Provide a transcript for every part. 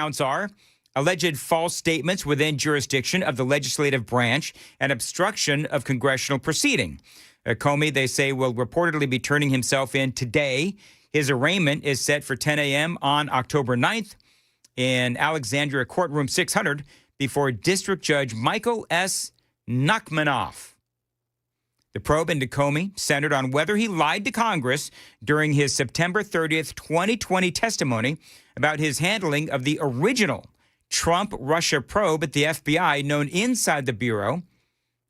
counts are alleged false statements within jurisdiction of the legislative branch and obstruction of congressional proceeding. Comey, they say, will reportedly be turning himself in today. His arraignment is set for 10 a.m. on October 9th in Alexandria Courtroom 600 before District Judge Michael S. Nachmanoff. The probe into Comey centered on whether he lied to Congress during his September 30th, 2020 testimony about his handling of the original Trump-Russia probe at the FBI, known inside the Bureau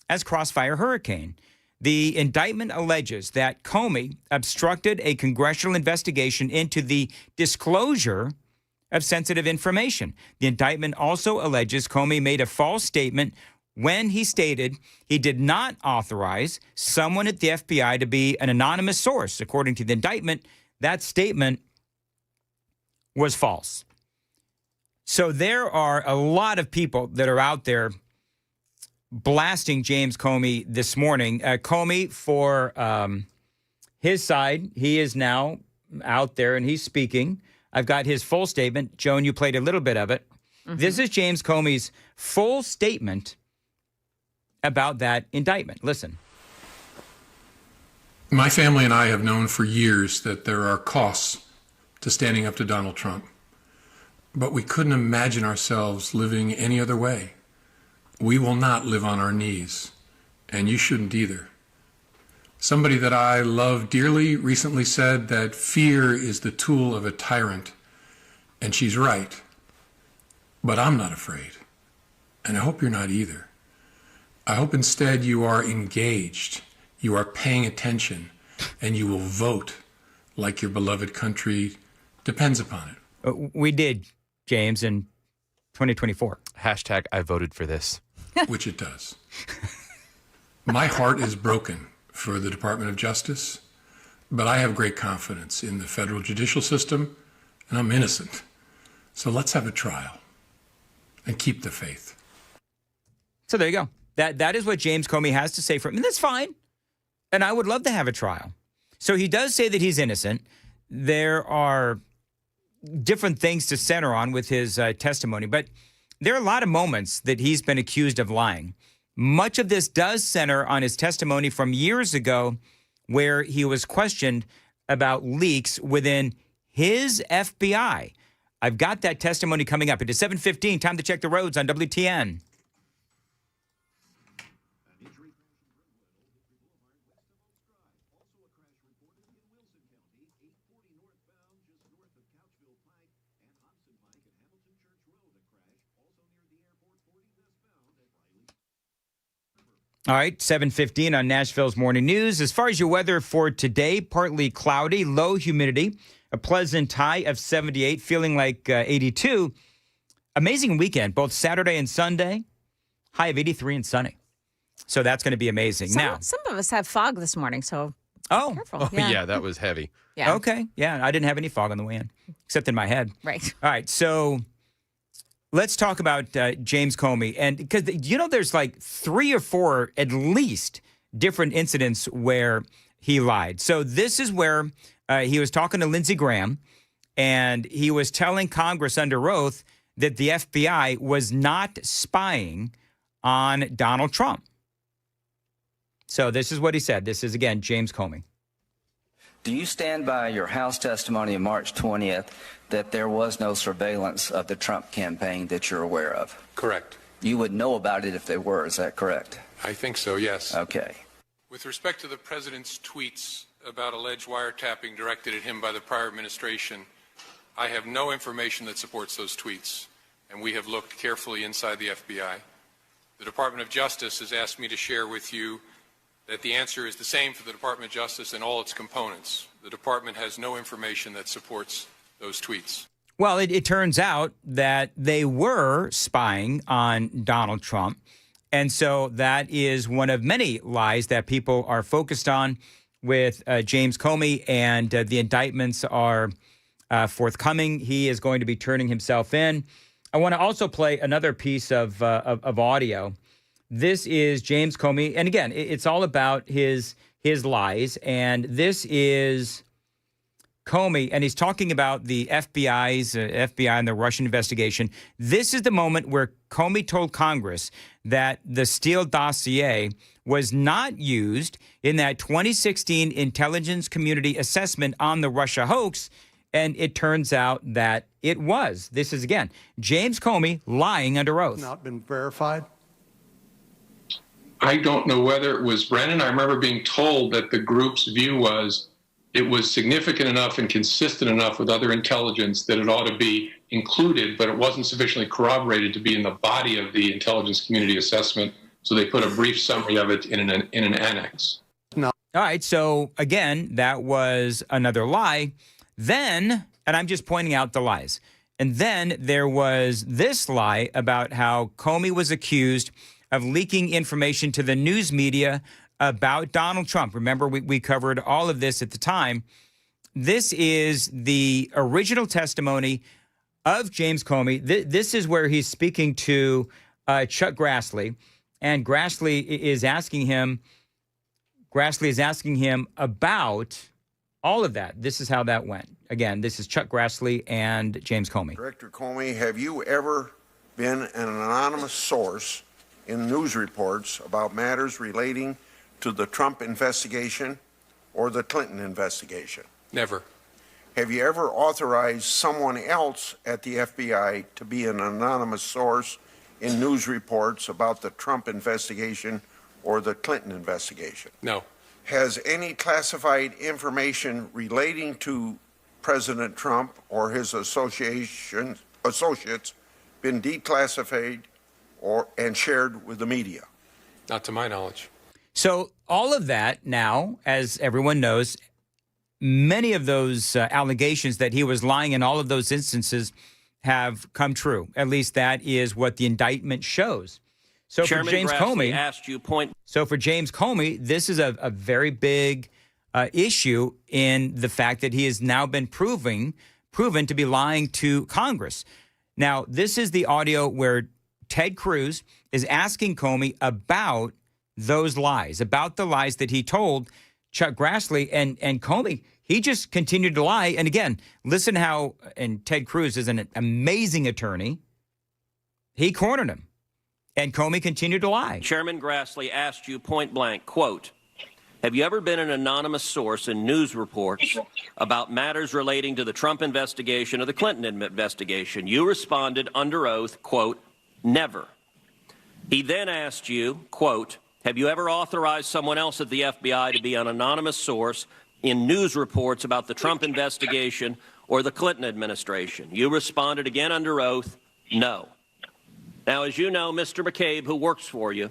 as Crossfire Hurricane. The indictment alleges that Comey obstructed a congressional investigation into the disclosure of sensitive information. The indictment also alleges Comey made a false statement when he stated he did not authorize someone at the FBI to be an anonymous source. According to the indictment, that statement was false. So there are a lot of people that are out there blasting James Comey this morning. Comey, for his side, he is now out there and he's speaking. I've got his full statement. Joan, you played a little bit of it. Mm-hmm. This is James Comey's full statement about that indictment. Listen. My family and I have known for years that there are costs to standing up to Donald Trump, but we couldn't imagine ourselves living any other way. We will not live on our knees, and you shouldn't either. Somebody that I love dearly recently said that fear is the tool of a tyrant, and she's right. But I'm not afraid, and I hope you're not either. I hope instead you are engaged, you are paying attention, and you will vote like your beloved country depends upon it. We did, James, in 2024. Hashtag I voted for this. Which it does. My heart is broken for the Department of Justice, but I have great confidence in the federal judicial system, and I'm innocent. So let's have a trial and keep the faith. So there you go. That is what James Comey has to say for him. And that's fine. And I would love to have a trial. So he does say that he's innocent. There are different things to center on with his testimony, but there are a lot of moments that he's been accused of lying. Much of this does center on his testimony from years ago where he was questioned about leaks within his FBI. I've got that testimony coming up. It is 7:15. Time to check the roads on WTN. All right, 7:15 on Nashville's Morning News. As far as your weather for today, partly cloudy, low humidity, a pleasant high of 78, feeling like 82. Amazing weekend, both Saturday and Sunday, high of 83 and sunny. So that's going to be amazing. Some of us have fog this morning, so careful. Oh, yeah, that was heavy. Yeah. Okay, yeah, I didn't have any fog on the way in, except in my head. Right. All right, so let's talk about James Comey. And because, there's like 3 or 4 at least different incidents where he lied. So this is where he was talking to Lindsey Graham, and he was telling Congress under oath that the FBI was not spying on Donald Trump. So this is what he said. This is, again, James Comey. Do you stand by your House testimony on March 20th that there was no surveillance of the Trump campaign that you're aware of? Correct. You would know about it if there were, is that correct? I think so, yes. Okay. With respect to the president's tweets about alleged wiretapping directed at him by the prior administration, I have no information that supports those tweets, and we have looked carefully inside the FBI. The Department of Justice has asked me to share with you that the answer is the same for the Department of Justice and all its components. The department has no information that supports those tweets. Well, it turns out that they were spying on Donald Trump. And so that is one of many lies that people are focused on with James Comey, and the indictments are forthcoming. He is going to be turning himself in. I want to also play another piece of audio. This is James Comey. And again, it's all about his lies. And this is Comey, and he's talking about the FBI and the Russian investigation. This is the moment where Comey told Congress that the Steele dossier was not used in that 2016 intelligence community assessment on the Russia hoax, and it turns out that it was. This is, again, James Comey lying under oath. Not been verified? I don't know whether it was Brennan. I remember being told that the group's view was it was significant enough and consistent enough with other intelligence that it ought to be included, but it wasn't sufficiently corroborated to be in the body of the intelligence community assessment. So they put a brief summary of it in an annex. No. All right. So again, that was another lie. Then, and I'm just pointing out the lies. And then there was this lie about how Comey was accused of leaking information to the news media about Donald Trump. Remember, we covered all of this at the time. This is the original testimony of James Comey. This is where he's speaking to Chuck Grassley, and Grassley is asking him about all of that. This is how that went. Again, this is Chuck Grassley and James Comey. Director Comey, have you ever been an anonymous source in news reports about matters relating to the Trump investigation or the Clinton investigation? Never. Have you ever authorized someone else at the FBI to be an anonymous source in news reports about the Trump investigation or the Clinton investigation? No. Has any classified information relating to President Trump or his associates been declassified and shared with the media? Not to my knowledge. So all of that now, as everyone knows, many of those allegations that he was lying in all of those instances have come true. At least that is what the indictment shows. So Chairman for James Grassley Comey, asked you point. So for James Comey, this is a very big issue in the fact that he has now been proven to be lying to Congress. Now, this is the audio where Ted Cruz is asking Comey about those lies, about the lies that he told Chuck Grassley, and Comey, he just continued to lie. And again, listen how, and Ted Cruz is an amazing attorney, he cornered him, and Comey continued to lie. Chairman Grassley asked you point blank, quote, have you ever been an anonymous source in news reports about matters relating to the Trump investigation or the Clinton investigation? You responded under oath, quote, never. He then asked you, quote, have you ever authorized someone else at the FBI to be an anonymous source in news reports about the Trump investigation or the Clinton administration? You responded again under oath, no. Now, as you know, Mr. McCabe, who works for you,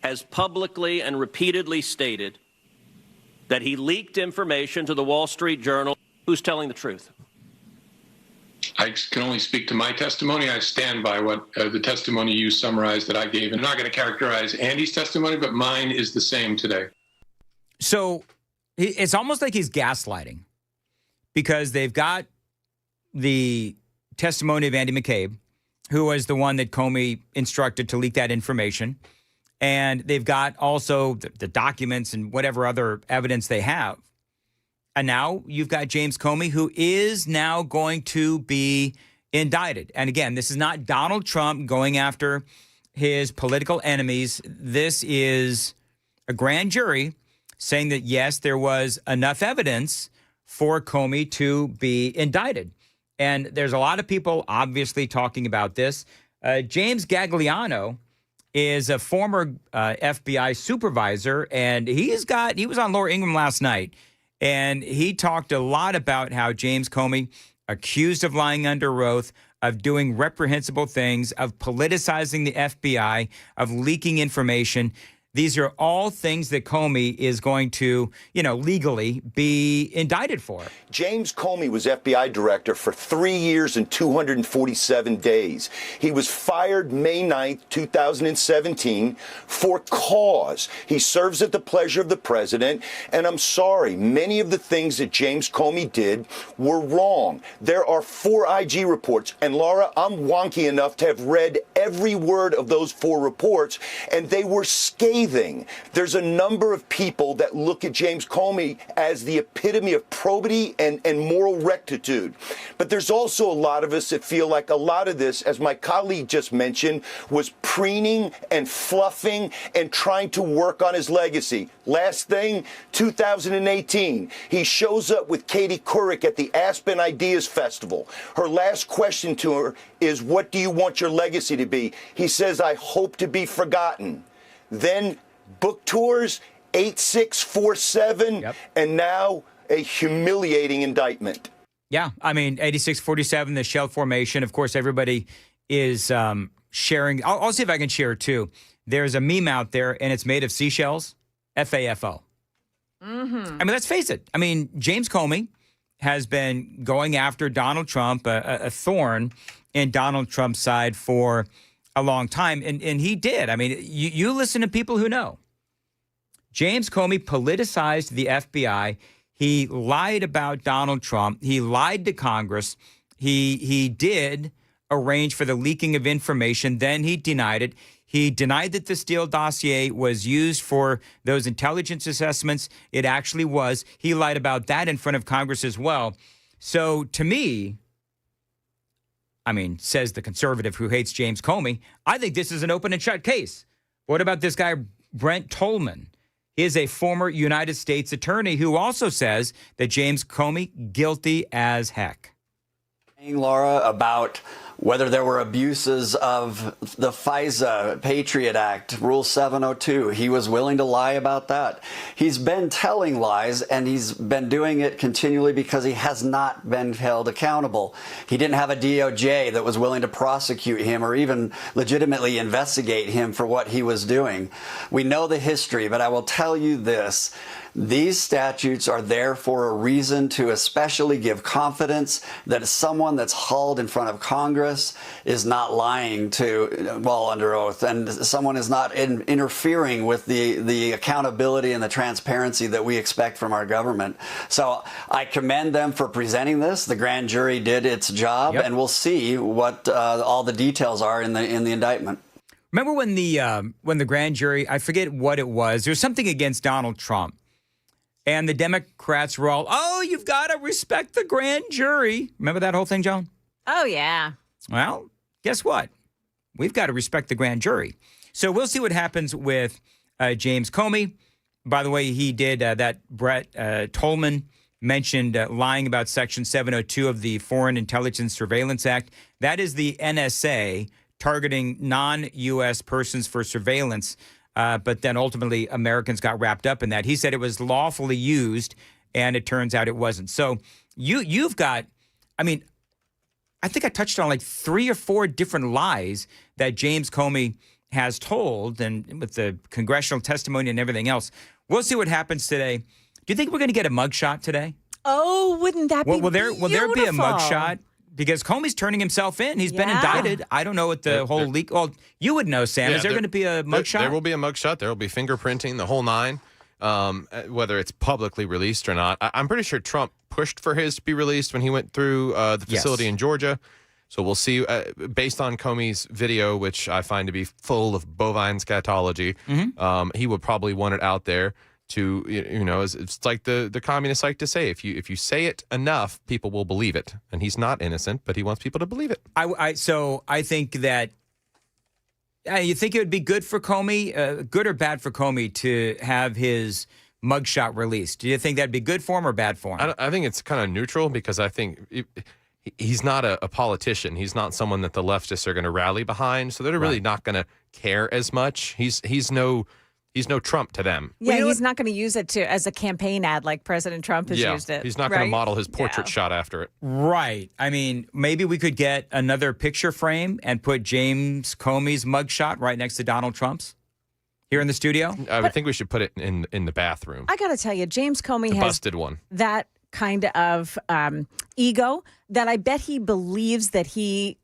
has publicly and repeatedly stated that he leaked information to the Wall Street Journal. Who's telling the truth? I can only speak to my testimony. I stand by what the testimony you summarized that I gave. I'm not going to characterize Andy's testimony, but mine is the same today. So it's almost like he's gaslighting, because they've got the testimony of Andy McCabe, who was the one that Comey instructed to leak that information. And they've got also the documents and whatever other evidence they have. And now you've got James Comey, who is now going to be indicted. And again, this is not Donald Trump going after his political enemies. This is a grand jury saying that, yes, there was enough evidence for Comey to be indicted. And there's a lot of people obviously talking about this. James Gagliano is a former FBI supervisor, and he was on Laura Ingraham last night. And he talked a lot about how James Comey, accused of lying under oath, of doing reprehensible things, of politicizing the FBI, of leaking information. These are all things that Comey is going to, legally be indicted for. James Comey was FBI director for 3 years and 247 days. He was fired May 9th, 2017 for cause. He serves at the pleasure of the president. And I'm sorry, many of the things that James Comey did were wrong. There are 4 IG reports. And Laura, I'm wonky enough to have read every word of those 4 reports, and they were scathing. There's a number of people that look at James Comey as the epitome of probity and moral rectitude. But there's also a lot of us that feel like a lot of this, as my colleague just mentioned, was preening and fluffing and trying to work on his legacy. Last thing, 2018, he shows up with Katie Couric at the Aspen Ideas Festival. Her last question to her is, what do you want your legacy to be? He says, I hope to be forgotten. Then book tours, 8647, and now a humiliating indictment. Yeah, I mean, 8647, the shell formation. Of course, everybody is sharing. I'll see if I can share it, too. There's a meme out there, and it's made of seashells, FAFO. I mean, let's face it. I mean, James Comey has been going after Donald Trump, a thorn in Donald Trump's side for a long time. And he did. I mean, you listen to people who know. James Comey politicized the FBI. He lied about Donald Trump. He lied to Congress. He did arrange for the leaking of information. Then he denied it. He denied that the Steele dossier was used for those intelligence assessments. It actually was. He lied about that in front of Congress as well. So to me, I mean, says the conservative who hates James Comey, I think this is an open and shut case. What about this guy, Brent Tolman? He is a former United States attorney who also says that James Comey guilty as heck. Laura, about whether there were abuses of the FISA Patriot Act, Rule 702. He was willing to lie about that. He's been telling lies, and he's been doing it continually because he has not been held accountable. He didn't have a DOJ that was willing to prosecute him or even legitimately investigate him for what he was doing. We know the history, but I will tell you this. These statutes are there for a reason, to especially give confidence that someone that's hauled in front of Congress is not lying to, well, under oath, and someone is not interfering with the accountability and the transparency that we expect from our government. So I commend them for presenting this. The grand jury did its job, and we'll see what all the details are in the indictment. Remember when the grand jury, I forget what it was, there's something against Donald Trump. And the Democrats were all, oh, you've got to respect the grand jury. Remember that whole thing, Joan? Oh, yeah. Well, guess what? We've got to respect the grand jury. So we'll see what happens with James Comey. By the way, he did that. Brett Tolman mentioned lying about Section 702 of the Foreign Intelligence Surveillance Act. That is the NSA targeting non-U.S. persons for surveillance. But then ultimately Americans got wrapped up in that. He said it was lawfully used, and it turns out it wasn't. So you've got, I mean, I think I touched on like 3 or 4 different lies that James Comey has told, and with the congressional testimony and everything else. We'll see what happens today. Do you think we're going to get a mugshot today? Oh, wouldn't that be beautiful? Will there be a mugshot? Because Comey's turning himself in. He's been indicted. I don't know what the whole leak. Well, you would know, Sam. Is there going to be a mugshot? There will be a mugshot. There will be fingerprinting, the whole nine, whether it's publicly released or not. I'm pretty sure Trump pushed for his to be released when he went through the facility in Georgia. So we'll see. Based on Comey's video, which I find to be full of bovine scatology, he would probably want it out there. To, you know, it's like the communists like to say, if you say it enough, people will believe it. And he's not innocent, but he wants people to believe it. So I think that you think it would be good for Comey, good or bad for Comey to have his mugshot released? Do you think that'd be good for him or bad for him? I think it's kind of neutral, because I think he's not a politician. He's not someone that the leftists are going to rally behind. So they're really not going to care as much. He's no Trump to them. Yeah, he's not going to use it as a campaign ad like President Trump has used it. He's not going to model his portrait shot after it. Right. I mean, maybe we could get another picture frame and put James Comey's mugshot right next to Donald Trump's here in the studio. I would think we should put it in the bathroom. I got to tell you, James Comey has busted one. That kind of ego that I bet he believes that he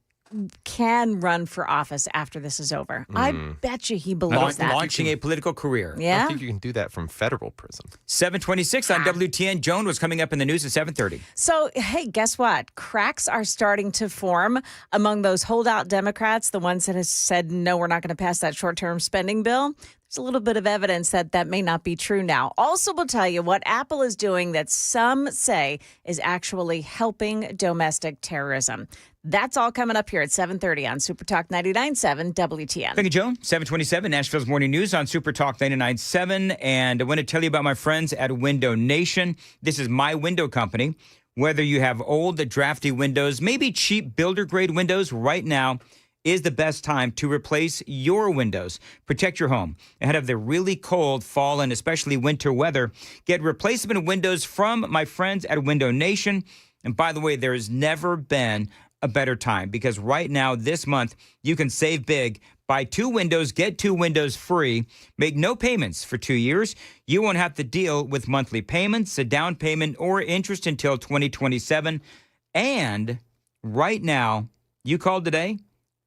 can run for office after this is over. I bet you he believes that. Launching a political career. I Yeah. don't think you can do that from federal prison. 726 on WTN. Joan was coming up in the news at 7:30. So, hey, guess what? Cracks are starting to form among those holdout Democrats, the ones that have said, no, we're not going to pass that short-term spending bill. There's a little bit of evidence that that may not be true now. Also, we'll tell you what Apple is doing that some say is actually helping domestic terrorism. That's all coming up here at 7:30 on Super Talk 99.7 WTN. Thank you, Joan. 727, Nashville's Morning News on Super Talk 99.7. And I want to tell you about my friends at Window Nation. This is my window company. Whether you have old, drafty windows, maybe cheap builder-grade windows, right now is the best time to replace your windows. Protect your home ahead of the really cold fall and especially winter weather. Get replacement windows from my friends at Window Nation. And by the way, there has never been a better time because right now, this month, you can save big. Buy 2 windows, get 2 windows free. Make no payments for 2 years. You won't have to deal with monthly payments, a down payment, or interest until 2027. And right now, you called today,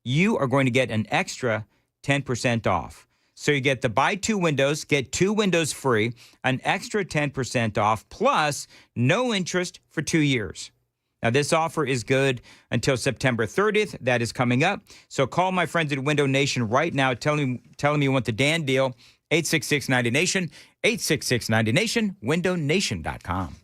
you are going to get an extra 10% off. So you get the buy 2 windows, get 2 windows free, an extra 10% off, plus no interest for 2 years. Now, this offer is good until September 30th. That is coming up. So call my friends at Window Nation right now. Tell them you want the Dan deal. 866-90-NATION, 866-90-NATION, windownation.com.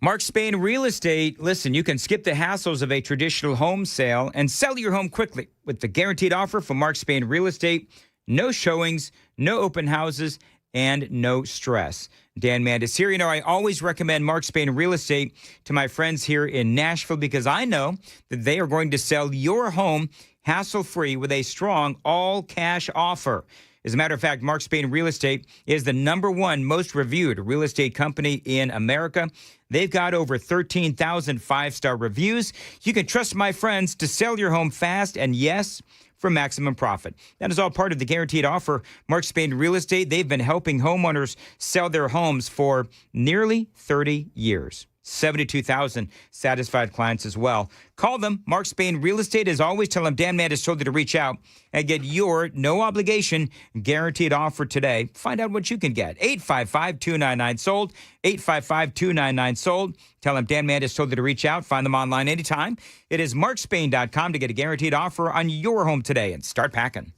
Mark Spain Real Estate. Listen, you can skip the hassles of a traditional home sale and sell your home quickly with the guaranteed offer from Mark Spain Real Estate. No showings, no open houses, and no stress. Dan Mandis here. You know, I always recommend Mark Spain Real Estate to my friends here in Nashville because I know that they are going to sell your home hassle-free with a strong all-cash offer. As a matter of fact, Mark Spain Real Estate is the #1 most reviewed real estate company in America. They've got over 13,000 5-star reviews. You can trust my friends to sell your home fast and, yes, for maximum profit. That is all part of the guaranteed offer. Mark Spain Real Estate, they've been helping homeowners sell their homes for nearly 30 years. 72,000 satisfied clients as well. Call them. Mark Spain Real Estate. As always, tell them Dan Mandis told you to reach out and get your no-obligation guaranteed offer today. Find out what you can get. 855-299-SOLD. 855-299-SOLD. Tell them Dan Mandis told you to reach out. Find them online anytime. It is markspain.com to get a guaranteed offer on your home today and start packing.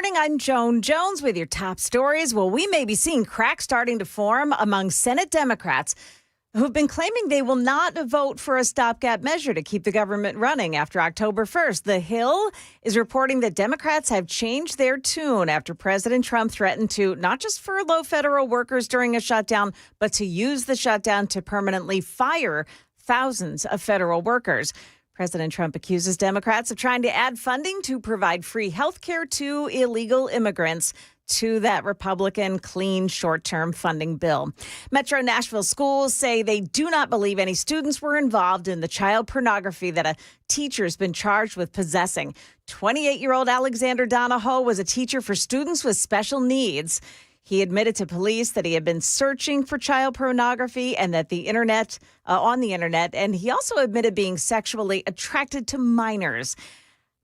morning. I'm Joan Jones with your top stories. Well, we may be seeing cracks starting to form among Senate Democrats who've been claiming they will not vote for a stopgap measure to keep the government running after October 1st. The Hill is reporting that Democrats have changed their tune after President Trump threatened to not just furlough federal workers during a shutdown, but to use the shutdown to permanently fire thousands of federal workers. President Trump accuses Democrats of trying to add funding to provide free health care to illegal immigrants to that Republican clean short-term funding bill. Metro Nashville schools say they do not believe any students were involved in the child pornography that a teacher's been charged with possessing. 28-year-old Alexander Donahoe was a teacher for students with special needs. He admitted to police that he had been searching for child pornography and that on the internet, and he also admitted being sexually attracted to minors.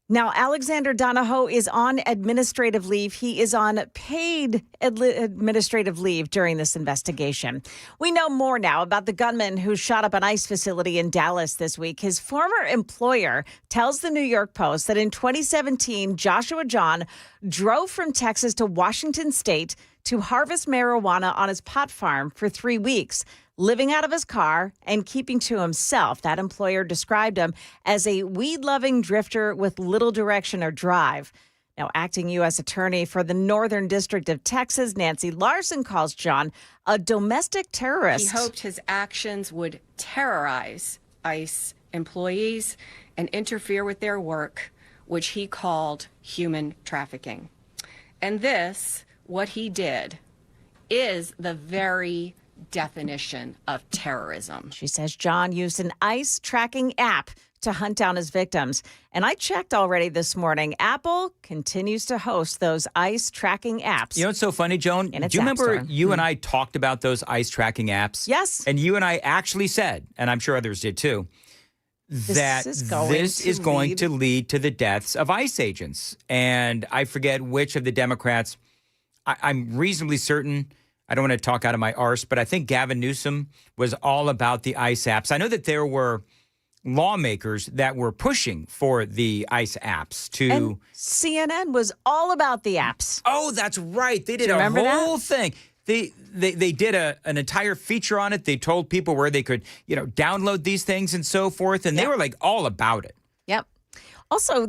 Now, Alexander Donahoe is on administrative leave. He is on paid administrative leave during this investigation. We know more now about the gunman who shot up an ICE facility in Dallas this week. His former employer tells the New York Post that in 2017, Joshua John drove from Texas to Washington State to harvest marijuana on his pot farm for 3 weeks, living out of his car and keeping to himself. That employer described him as a weed-loving drifter with little direction or drive. Now, acting U.S. Attorney for the Northern District of Texas, Nancy Larson, calls John a domestic terrorist. He hoped his actions would terrorize ICE employees and interfere with their work, which he called human trafficking. And this, what he did, is the very definition of terrorism. She says John used an ICE tracking app to hunt down his victims. And I checked already this morning. Apple continues to host those ICE tracking apps. You know what's so funny, Joan? Do you remember you and I talked about those ICE tracking apps? Yes. And you and I actually said, and I'm sure others did too, that this is going to lead to the deaths of ICE agents. And I forget which of the Democrats. I'm reasonably certain. I don't want to talk out of my arse, but I think Gavin Newsom was all about the ICE apps. I know that there were lawmakers that were pushing for the ICE apps to. And CNN was all about the apps. Oh, that's right. They did a whole thing. They did an entire feature on it. They told people where they could, download these things and so forth. And they were like all about it. Yep. Also,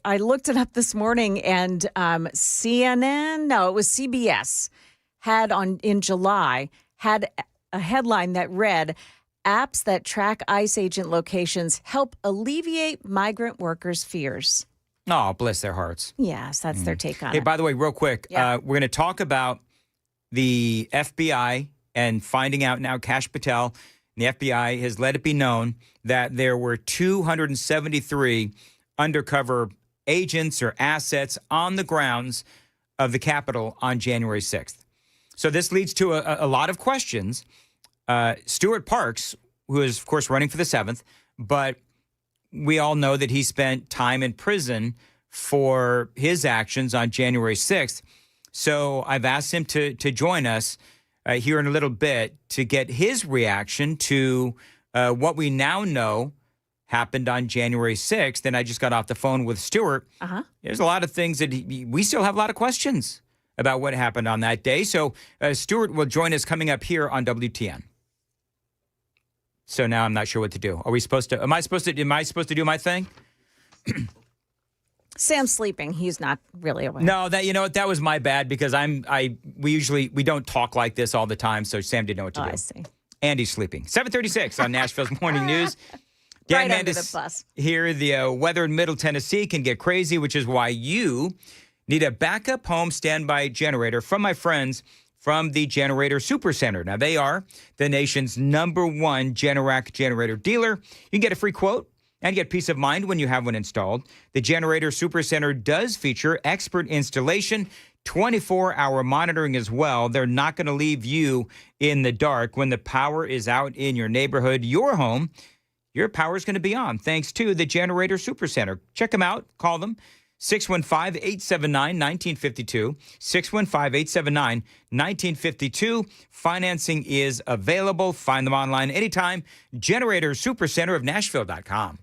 I looked it up this morning and it was CBS in July had a headline that read, apps that track ICE agent locations help alleviate migrant workers' fears. Oh, bless their hearts. Yes, that's their take on it. Hey, by the way, real quick, we're going to talk about the FBI and finding out now Kash Patel, the FBI has let it be known that there were 273 undercover agents or assets on the grounds of the Capitol on January 6th. So this leads to a lot of questions. Stuart Parks, who is, of course, running for the 7th, but we all know that he spent time in prison for his actions on January 6th. So I've asked him to join us here in a little bit to get his reaction to what we now know happened on January 6th. And I just got off the phone with Stuart. There's a lot of things that we still have a lot of questions about what happened on that day. So Stuart will join us coming up here on WTN. So now I'm not sure what to do. Am I supposed to do my thing? Sam's sleeping. He's not really awake. No, that was my bad because we don't talk like this all the time, so Sam didn't know what to do. I see. Andy's sleeping. 7:36 on Nashville's Morning News. Right under the bus. Here, the weather in Middle Tennessee can get crazy, which is why you need a backup home standby generator from my friends from the Generator Supercenter. Now, they are the nation's #1 Generac generator dealer. You can get a free quote and get peace of mind when you have one installed. The Generator Supercenter does feature expert installation, 24-hour monitoring as well. They're not going to leave you in the dark when the power is out in your neighborhood, your home. Your power is going to be on thanks to the Generator Supercenter. Check them out. Call them. 615-879-1952. 615-879-1952. Financing is available. Find them online anytime. Generator Supercenter of Nashville.com.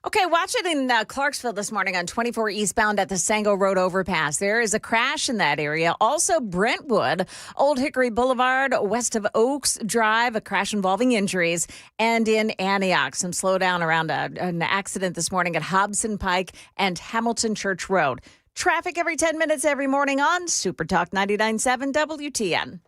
Okay, watch it in Clarksville this morning on 24 eastbound at the Sango Road overpass. There is a crash in that area. Also, Brentwood, Old Hickory Boulevard, west of Oaks Drive, a crash involving injuries. And in Antioch, some slowdown around an accident this morning at Hobson Pike and Hamilton Church Road. Traffic every 10 minutes every morning on Super Talk 99.7 WTN.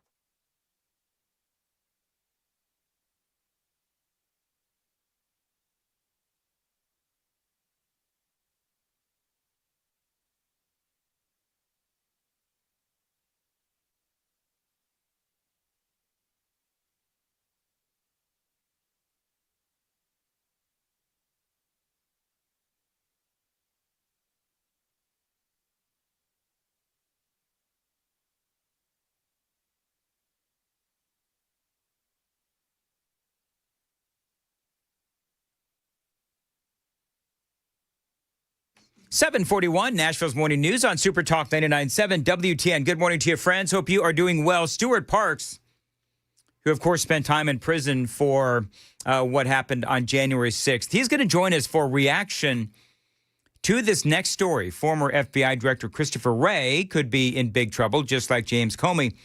$7:41, Nashville's Morning News on Super Talk 99.7 WTN. Good morning to you, friends. Hope you are doing well. Stuart Parks, who, of course, spent time in prison for what happened on January 6th. He's going to join us for reaction to this next story. Former FBI Director Christopher Wray could be in big trouble, just like James Comey.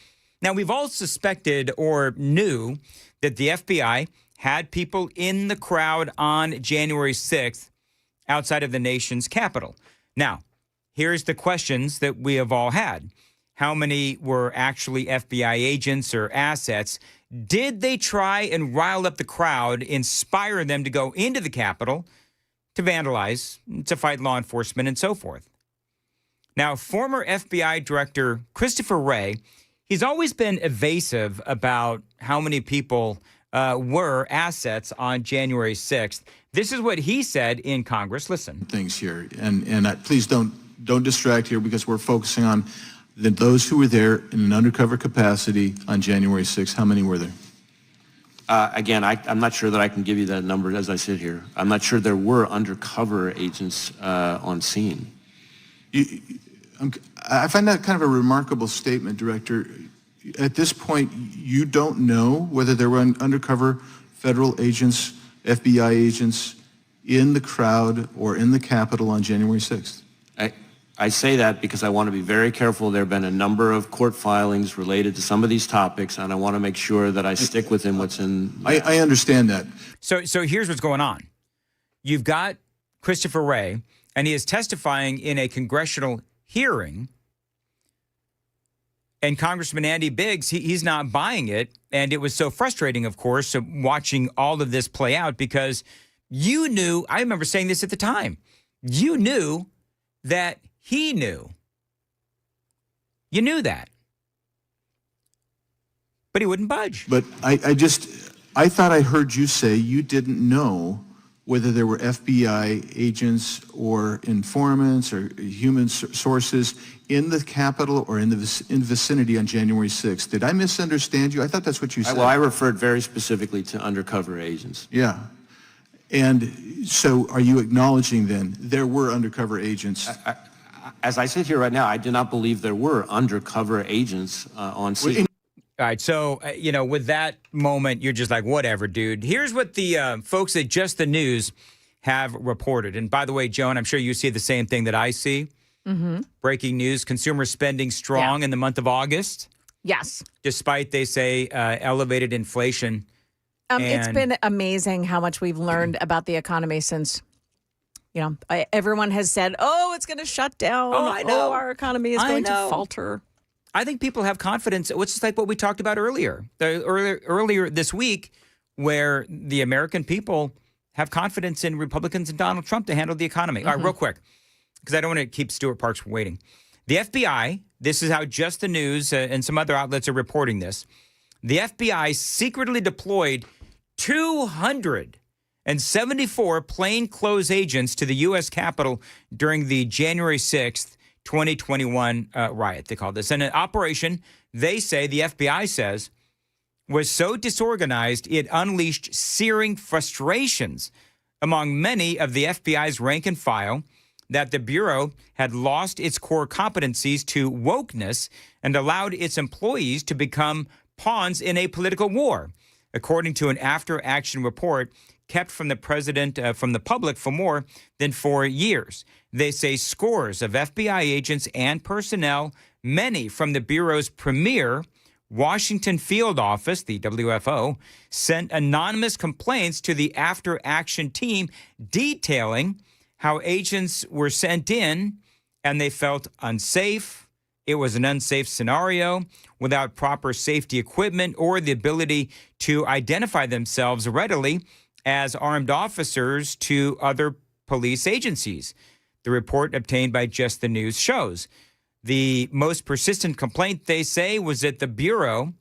Now, we've all suspected or knew that the FBI had people in the crowd on January 6th outside of the nation's capital. Now, here's the questions that we have all had. How many were actually FBI agents or assets? Did they try and rile up the crowd, inspire them to go into the Capitol to vandalize, to fight law enforcement, and so forth? Now, former FBI Director Christopher Wray, he's always been evasive about how many people were assets on January 6th. This is what he said in Congress. Listen. Things here, and please don't distract here, because we're focusing on those who were there in an undercover capacity on January 6th. How many were there? Again, I'm not sure that I can give you that number as I sit here. I'm not sure there were undercover agents on scene. I find that kind of a remarkable statement, Director. At this point, you don't know whether there were undercover federal agents, FBI agents in the crowd or in the Capitol on January 6th. I say that because I want to be very careful. There have been a number of court filings related to some of these topics, and I want to make sure that I stick within what's in. I understand that. So here's what's going on. You've got Christopher Wray, and he is testifying in a congressional hearing. And Congressman Andy Biggs, he's not buying it. And it was so frustrating, of course, watching all of this play out, because you knew, I remember saying this at the time, you knew that he knew. You knew that. But he wouldn't budge. But I thought I heard you say you didn't know whether there were FBI agents or informants or human sources in the Capitol or in the vicinity on January 6th. Did I misunderstand you? I thought that's what you said. Well, I referred very specifically to undercover agents. Yeah. And so are you acknowledging then there were undercover agents? As I sit here right now, I do not believe there were undercover agents on scene. All right, so, with that moment, you're just like, whatever, dude. Here's what the folks at Just the News have reported. And by the way, Joan, I'm sure you see the same thing that I see. Mm-hmm. Breaking news, consumer spending strong in the month of August. Yes. Despite, they say, elevated inflation. It's been amazing how much we've learned about the economy since, everyone has said, it's going to shut down. Oh, I know. Our economy is going to falter. I think people have confidence, which is like what we talked about earlier this week, where the American people have confidence in Republicans and Donald Trump to handle the economy. Mm-hmm. All right, real quick, because I don't want to keep Stuart Parks waiting. The FBI, this is how Just the News and some other outlets are reporting this. The FBI secretly deployed 274 plainclothes agents to the U.S. Capitol during the January 6th, 2021 riot, they call this. And an operation, they say, the FBI says, was so disorganized it unleashed searing frustrations among many of the FBI's rank and file that the Bureau had lost its core competencies to wokeness and allowed its employees to become pawns in a political war. According to an after-action report kept from the president, from the public for more than 4 years. They say scores of FBI agents and personnel, many from the Bureau's premier Washington field office, the WFO, sent anonymous complaints to the after action team detailing how agents were sent in and they felt unsafe. It was an unsafe scenario without proper safety equipment or the ability to identify themselves readily as armed officers to other police agencies. The report obtained by Just the News shows. The most persistent complaint, they say, was that the Bureau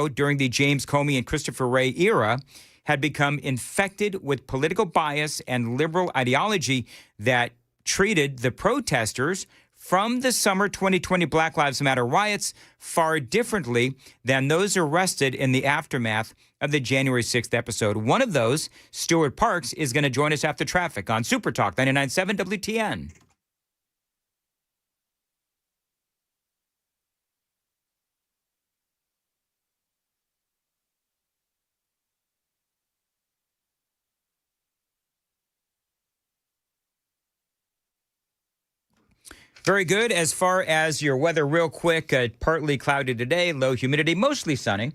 during the James Comey and Christopher Wray era had become infected with political bias and liberal ideology that treated the protesters from the summer 2020 Black Lives Matter riots far differently than those arrested in the aftermath of the January 6th episode. One of those, Stuart Parks, is going to join us after traffic on Super Talk 99.7 WTN. Very good. As far as your weather, real quick, partly cloudy today, low humidity, mostly sunny.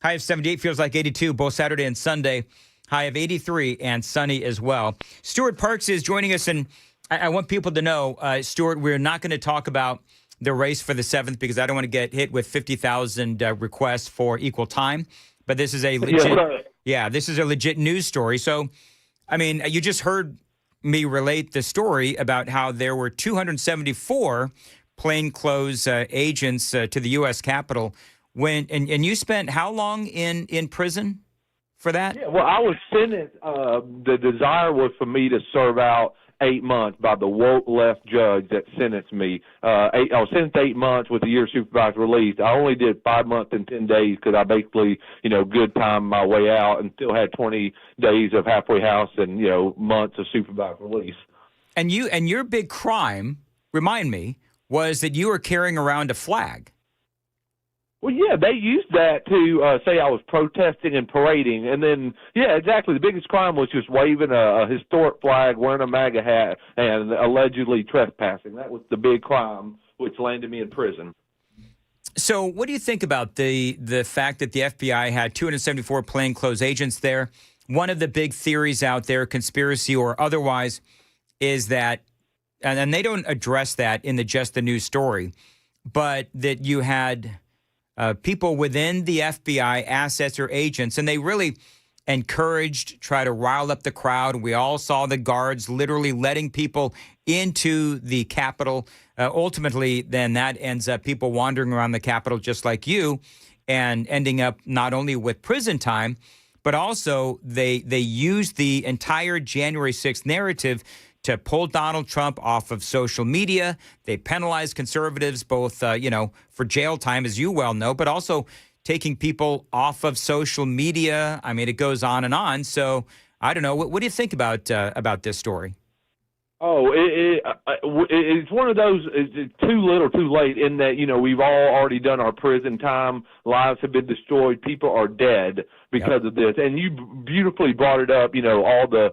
High of 78, feels like 82, both Saturday and Sunday. High of 83 and sunny as well. Stuart Parks is joining us, and I want people to know, Stuart, we're not going to talk about the race for the 7th because I don't want to get hit with 50,000 requests for equal time. But this is a legit, this is a legit news story. So, I mean, you just heard me relate the story about how there were 274 plainclothes agents to the U.S. Capitol. And you spent how long in prison for that? Yeah, well, I was sentenced. The desire was for me to serve out 8 months by the woke left judge that sentenced me. I was sentenced 8 months with a year supervised release. I only did 5 months and 10 days because I basically, good time my way out and still had 20 days of halfway house and, months of supervised release. And your big crime, remind me, was that you were carrying around a flag. Well, yeah, they used that to say I was protesting and parading. And then, yeah, exactly. The biggest crime was just waving a historic flag, wearing a MAGA hat, and allegedly trespassing. That was the big crime, which landed me in prison. So what do you think about the fact that the FBI had 274 plainclothes agents there? One of the big theories out there, conspiracy or otherwise, is that, and they don't address that in the Just the News story, but that you had people within the FBI, assets or agents, and they really encouraged, try to rile up the crowd. We all saw the guards literally letting people into the Capitol. Ultimately, then that ends up people wandering around the Capitol just like you and ending up not only with prison time, but also they used the entire January 6th narrative to pull Donald Trump off of social media. They penalized conservatives both, for jail time, as you well know, but also taking people off of social media. I mean, it goes on and on. So I don't know. What do you think about this story? Oh, it's one of those, it's too little, too late in that, we've all already done our prison time. Lives have been destroyed. People are dead because of this. And you beautifully brought it up, all the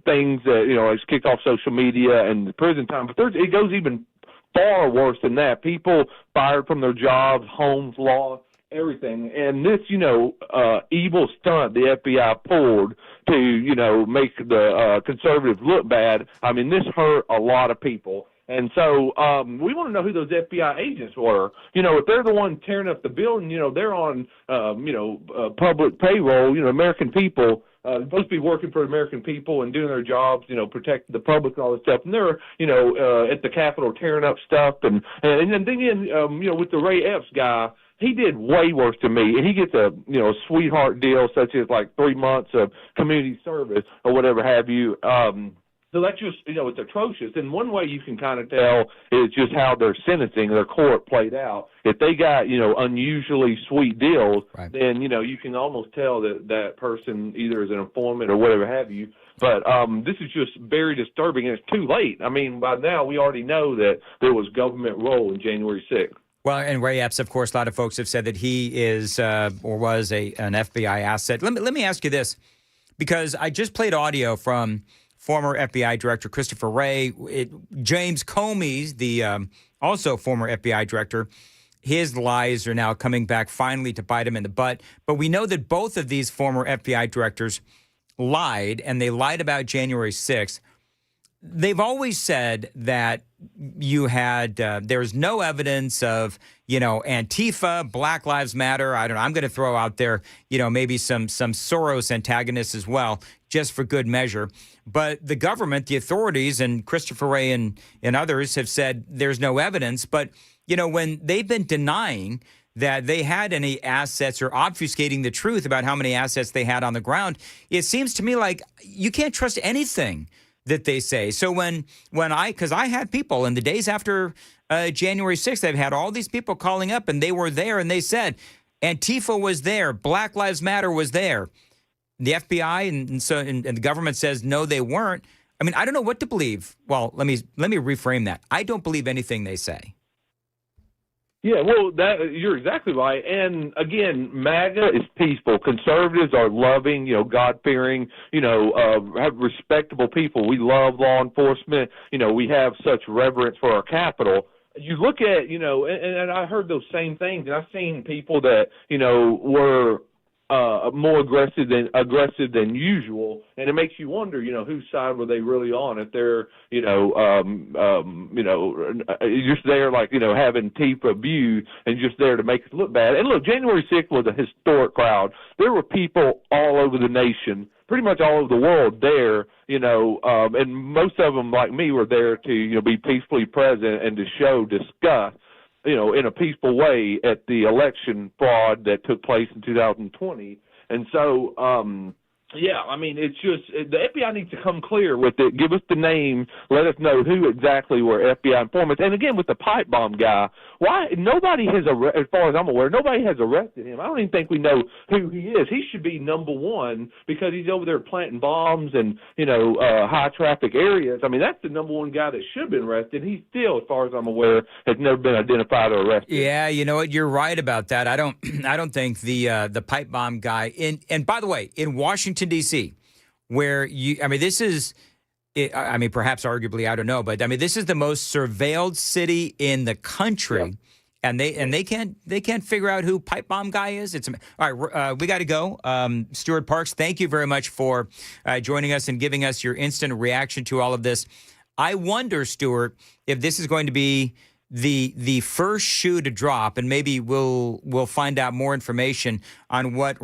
things that, it's kicked off social media and the prison time. But it goes even far worse than that. People fired from their jobs, homes lost, everything. And this, evil stunt the FBI pulled to, make the conservatives look bad. I mean, this hurt a lot of people. And so we want to know who those FBI agents were. If they're the ones tearing up the building, they're on, public payroll, American people. Supposed to be working for American people and doing their jobs, protecting the public and all this stuff. And they're, at the Capitol tearing up stuff. And then again, with the Ray Epps guy, he did way worse to me. And he gets a, sweetheart deal such as like 3 months of community service or whatever have you. So that's just, it's atrocious. And one way you can kind of tell is just how their sentencing, their court played out. If they got, unusually sweet deals, then, you can almost tell that person either is an informant or whatever have you. But this is just very disturbing, and it's too late. I mean, by now we already know that there was government role in January 6th. Well, and Ray Epps, of course, a lot of folks have said that he is or was an FBI asset. Let me ask you this, because I just played audio from former FBI Director Christopher Wray. James Comey, the also former FBI Director, his lies are now coming back finally to bite him in the butt. But we know that both of these former FBI directors lied, and they lied about January 6th. They've always said that you had there's no evidence of, Antifa, Black Lives Matter. I don't know. I'm going to throw out there, maybe some Soros antagonists as well, just for good measure. But the government, the authorities, and Christopher Wray and others have said there's no evidence. But, when they've been denying that they had any assets or obfuscating the truth about how many assets they had on the ground, it seems to me like you can't trust anything that they say. So because I had people in the days after January 6th, I've had all these people calling up, and they were there, and they said Antifa was there, Black Lives Matter was there. The FBI and the government says no, they weren't. I mean, I don't know what to believe. Well, let me reframe that. I don't believe anything they say. Yeah, well, you're exactly right. And again, MAGA is peaceful. Conservatives are loving, God-fearing, have respectable people. We love law enforcement. We have such reverence for our capital. You look at, and I heard those same things, and I've seen people that, were more aggressive than usual, and it makes you wonder, whose side were they really on? If they're, just there like, having Tifa view and just there to make us look bad. And look, January 6th was a historic crowd. There were people all over the nation, pretty much all over the world there, and most of them, like me, were there to, be peacefully present and to show disgust, in a peaceful way at the election fraud that took place in 2020. And so, it's just the FBI needs to come clear with it, give us the name, let us know who exactly were FBI informants. And again, with the pipe bomb guy, why nobody has, as far as I'm aware, nobody has arrested him. I don't even think we know who he is. He should be number one because he's over there planting bombs and, high traffic areas. I mean, that's the number one guy that should have been arrested. He still, as far as I'm aware, has never been identified or arrested. Yeah, you know what? You're right about that. I don't think the pipe bomb guy and by the way, in Washington, D.C., where this is, perhaps arguably, I don't know, but this is the most surveilled city in the country, yeah. and they can't figure out who pipe bomb guy is. All right. We got to go. Stuart Parks, thank you very much for joining us and giving us your instant reaction to all of this. I wonder, Stuart, if this is going to be the first shoe to drop, and maybe we'll find out more information on what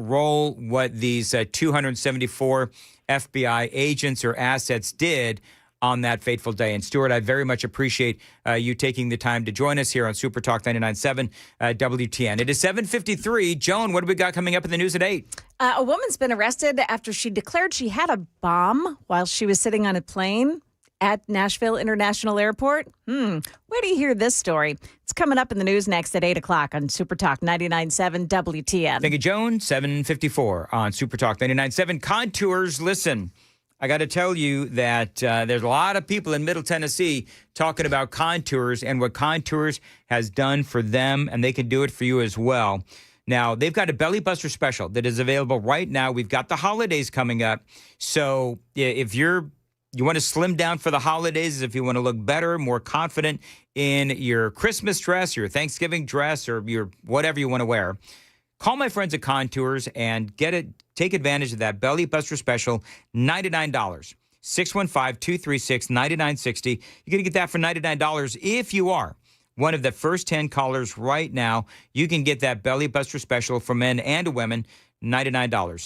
these 274 FBI agents or assets did on that fateful day. And Stuart, I very much appreciate you taking the time to join us here on Super Talk 99.7 WTN. It is 7:53. Joan, what do we got coming up in the news at 8? A woman's been arrested after she declared she had a bomb while she was sitting on a plane at Nashville International Airport. Where do you hear this story? It's coming up in the news next at 8 o'clock on Super Talk 99.7 WTN. Thank you, Joan. 7:54 on Super Talk 99.7. Contours, listen, I got to tell you that there's a lot of people in Middle Tennessee talking about Contours and what Contours has done for them, and they can do it for you as well. Now, they've got a Belly Buster special that is available right now. We've got the holidays coming up. So if you want to slim down for the holidays, if you want to look better, more confident in your Christmas dress, your Thanksgiving dress, or your whatever you want to wear, call my friends at Contours and take advantage of that Belly Buster special, $99. 615-236-9960. You're going to get that for $99 if you are one of the first 10 callers right now. You can get that Belly Buster special for men and women, $99.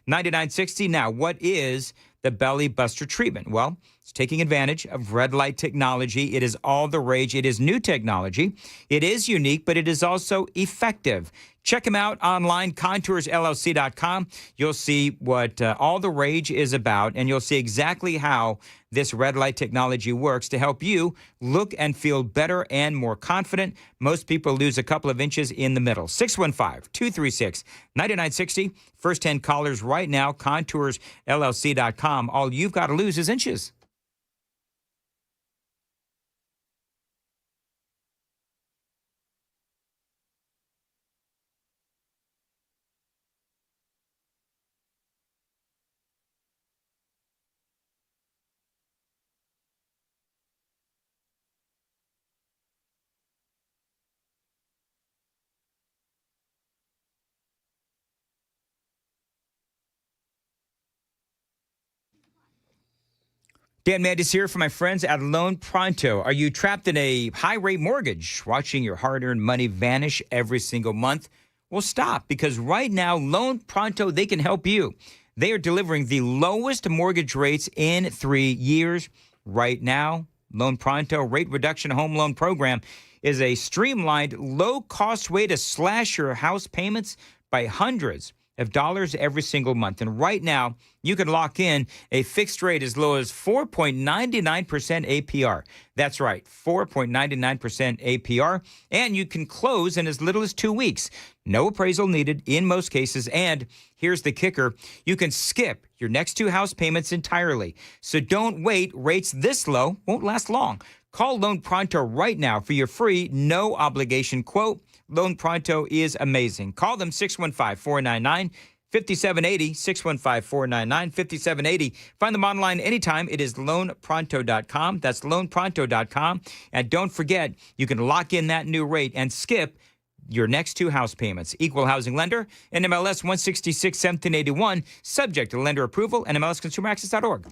615-236-9960. Now, what is the Belly Buster treatment? Well, it's taking advantage of red light technology. It is all the rage. It is new technology. It is unique, but it is also effective. Check them out online, contoursllc.com. You'll see what all the rage is about, and you'll see exactly how this red light technology works to help you look and feel better and more confident. Most people lose a couple of inches in the middle. 615-236-9960. First 10 callers right now, contoursllc.com. All you've got to lose is inches. Dan Mandis here for my friends at Loan Pronto. Are you trapped in a high-rate mortgage, watching your hard-earned money vanish every single month? Well, stop, because right now, Loan Pronto, they can help you. They are delivering the lowest mortgage rates in 3 years. Right now, Loan Pronto Rate Reduction Home Loan Program is a streamlined, low-cost way to slash your house payments by hundreds of dollars every single month. And right now, you can lock in a fixed rate as low as 4.99% APR. That's right, 4.99% APR. And you can close in as little as 2 weeks. No appraisal needed in most cases. And here's the kicker. You can skip your next 2 house payments entirely. So don't wait. Rates this low won't last long. Call Loan Pronto right now for your free, no obligation quote. Loan Pronto is amazing. Call them 615-499-5780, 615-499-5780. Find them online anytime. It is loanpronto.com. That's loanpronto.com. And don't forget, you can lock in that new rate and skip your next 2 house payments. Equal housing lender, NMLS 166-1781, subject to lender approval, and MLSConsumerAccess.org.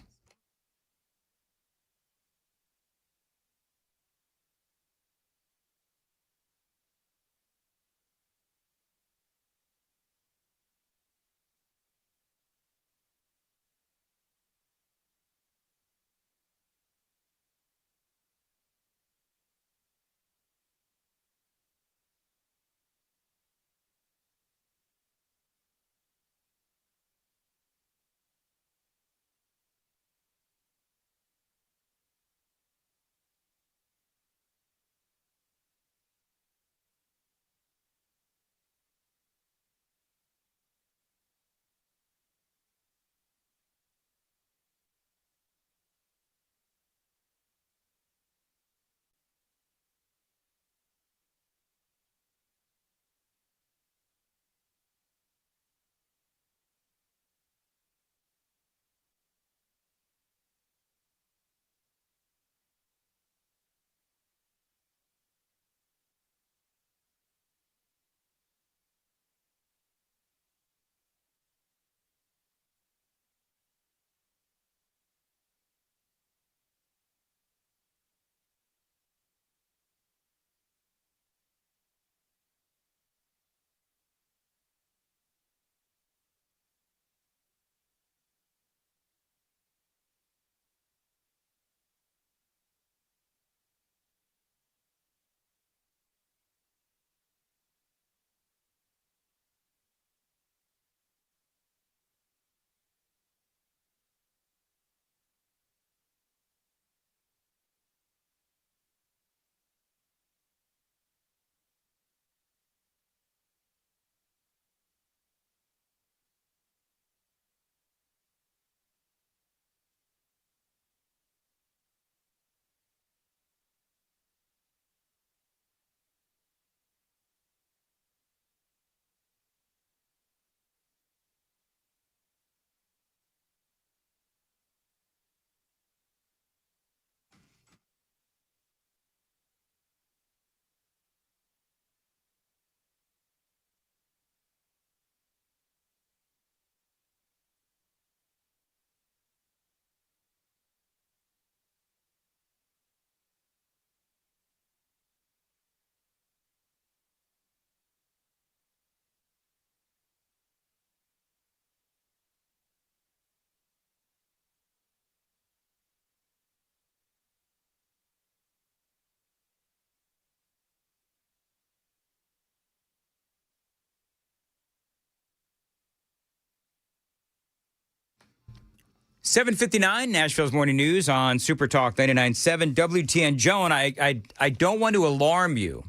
$7:59, Nashville's Morning News on Super Talk 99.7 WTN. Joan, I don't want to alarm you.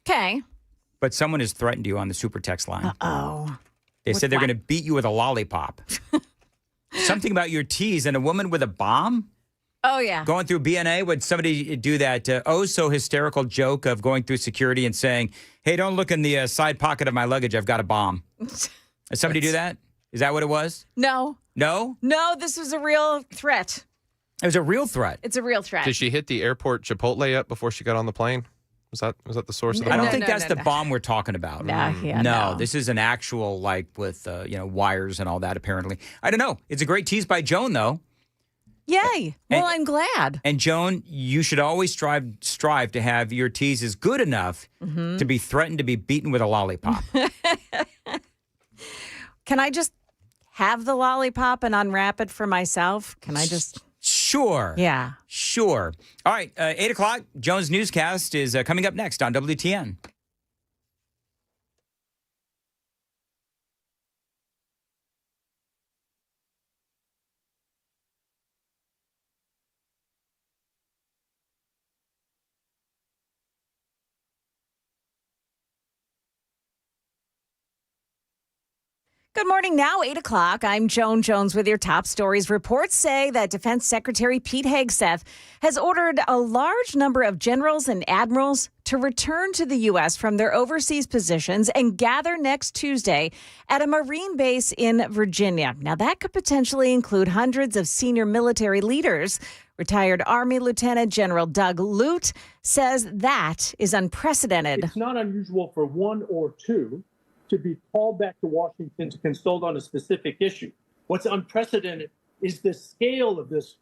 Okay. But someone has threatened you on the super text line. Uh-oh. They said they're going to beat you with a lollipop. Something about your tease and a woman with a bomb? Oh, yeah. Going through BNA, would somebody do that so hysterical joke of going through security and saying, hey, don't look in the side pocket of my luggage. I've got a bomb. Did somebody do that? Is that what it was? No. No? No, this was a real threat. It was a real threat. It's a real threat. Did she hit the airport Chipotle up before she got on the plane? Was that the source of the I bomb? don't think that's the bomb we're talking about. No, this is an actual, like, with, wires and all that, apparently. I don't know. It's a great tease by Joan, though. Yay. Well, I'm glad. And Joan, you should always strive to have your teases good enough to be threatened to be beaten with a lollipop. Can I just have the lollipop and unwrap it for myself? Can I just... Sure. Yeah. Sure. All right, 8 o'clock, Joan's newscast is coming up next on WTN. Good morning now, 8 o'clock. I'm Joan Jones with your top stories. Reports say that Defense Secretary Pete Hegseth has ordered a large number of generals and admirals to return to the U.S. from their overseas positions and gather next Tuesday at a Marine base in Virginia. Now, that could potentially include hundreds of senior military leaders. Retired Army Lieutenant General Doug Lute says that is unprecedented. It's not unusual for one or two to be called back to Washington to consult on a specific issue. What's unprecedented is the scale of this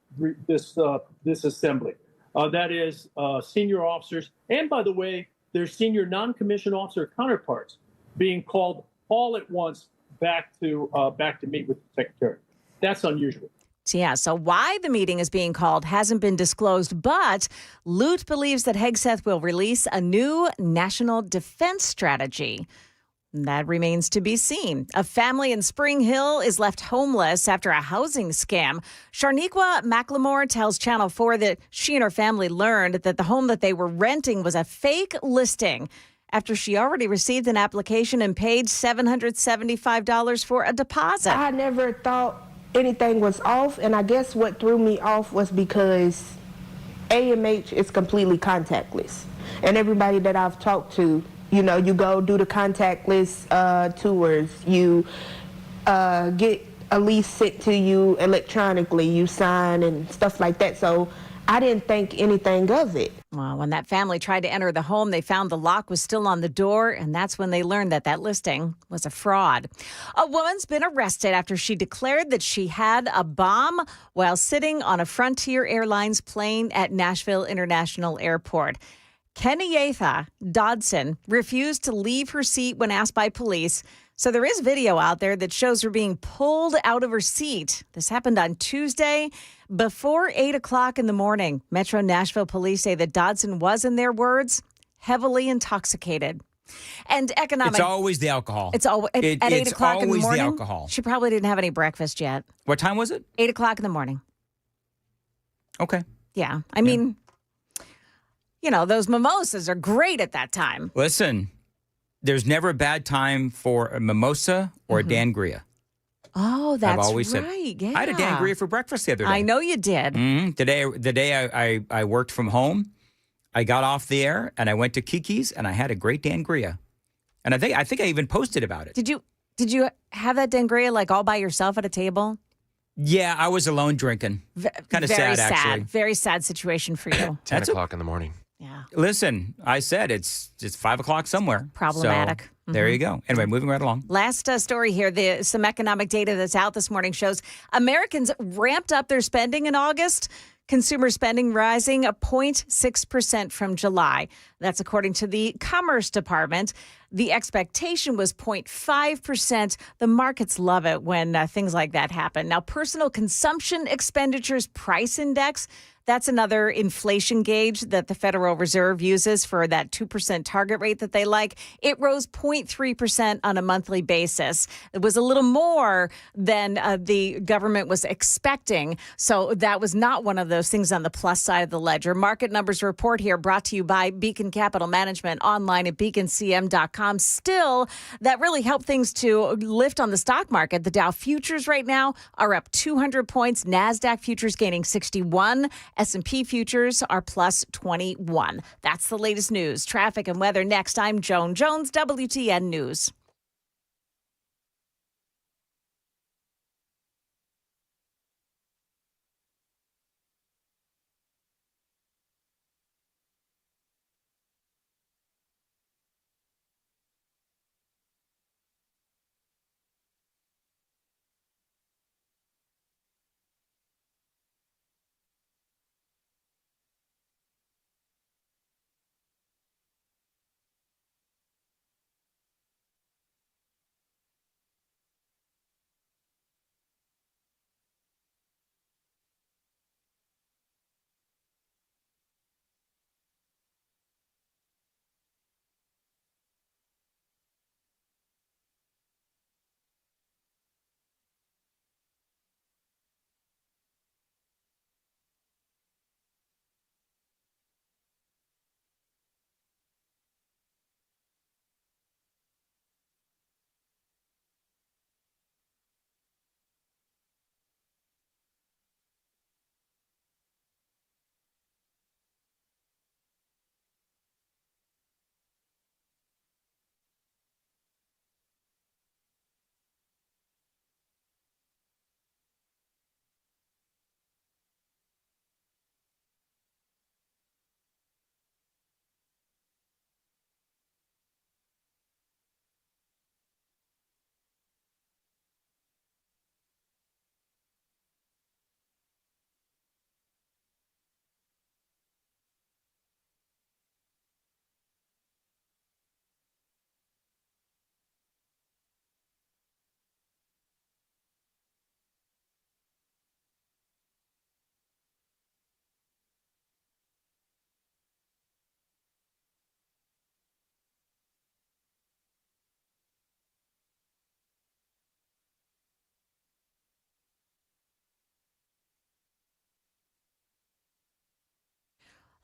assembly. That is senior officers, and by the way, their senior non-commissioned officer counterparts being called all at once back to meet with the secretary. That's unusual. Yeah, so why the meeting is being called hasn't been disclosed, but Lute believes that Hegseth will release a new national defense strategy. That remains to be seen. A family in Spring Hill is left homeless after a housing scam. Sharniqua McLemore tells Channel 4 that she and her family learned that the home that they were renting was a fake listing after she already received an application and paid $775 for a deposit. I never thought anything was off, and I guess what threw me off was because AMH is completely contactless. And everybody that I've talked to, you know, you go do the contactless tours, you get a lease sent to you electronically, you sign and stuff like that. So I didn't think anything of it. Well, when that family tried to enter the home, they found the lock was still on the door, and that's when they learned that that listing was a fraud. A woman's been arrested after she declared that she had a bomb while sitting on a Frontier Airlines plane at Nashville International Airport. Kenyatta Dodson refused to leave her seat when asked by police. So there is video out there that shows her being pulled out of her seat. This happened on Tuesday before 8 o'clock in the morning. Metro Nashville police say that Dodson was, in their words, heavily intoxicated. And economic... It's always the alcohol. It's always at 8 o'clock in the morning. It's always the alcohol. She probably didn't have any breakfast yet. What time was it? 8 o'clock in the morning. Okay. Yeah. I mean, you know, those mimosas are great at that time. Listen, there's never a bad time for a mimosa or a dangria. Oh, that's I've always right. said. Yeah. I had a dangria for breakfast the other day. I know you did. The day I worked from home, I got off the air and I went to Kiki's and I had a great dangria. And I think I even posted about it. Did you have that dangria like all by yourself at a table? Yeah, I was alone drinking. Kind of sad, actually. Very sad situation for you. 10 o'clock in the morning. Yeah. Listen, I said it's 5 o'clock somewhere. Problematic. So, there you go. Anyway, moving right along. Last story here. Some economic data that's out this morning shows Americans ramped up their spending in August. Consumer spending rising 0.6% from July. That's according to the Commerce Department. The expectation was 0.5%. The markets love it when things like that happen. Now, personal consumption expenditures price index, that's another inflation gauge that the Federal Reserve uses for that 2% target rate that they like. It rose 0.3% on a monthly basis. It was a little more than the government was expecting. So that was not one of those things on the plus side of the ledger. Market numbers report here brought to you by Beacon Capital Management online at beaconcm.com. Still, that really helped things to lift on the stock market. The Dow futures right now are up 200 points. NASDAQ futures gaining 61. S&P futures are plus 21. That's the latest news. Traffic and weather next. I'm Joan Jones, WTN News.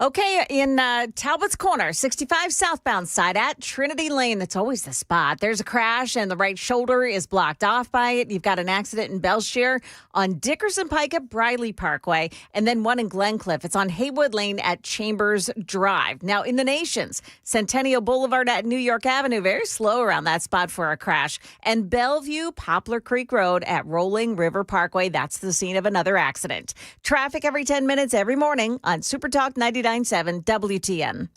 Okay, in Talbot's Corner, 65 southbound side at Trinity Lane. That's always the spot. There's a crash, and the right shoulder is blocked off by it. You've got an accident in Belshire on Dickerson Pike at Briley Parkway, and then one in Glencliff. It's on Haywood Lane at Chambers Drive. Now, in the Nations, Centennial Boulevard at New York Avenue, very slow around that spot for a crash. And Bellevue, Poplar Creek Road at Rolling River Parkway. That's the scene of another accident. Traffic every 10 minutes every morning on Super Talk 99.7 WTN.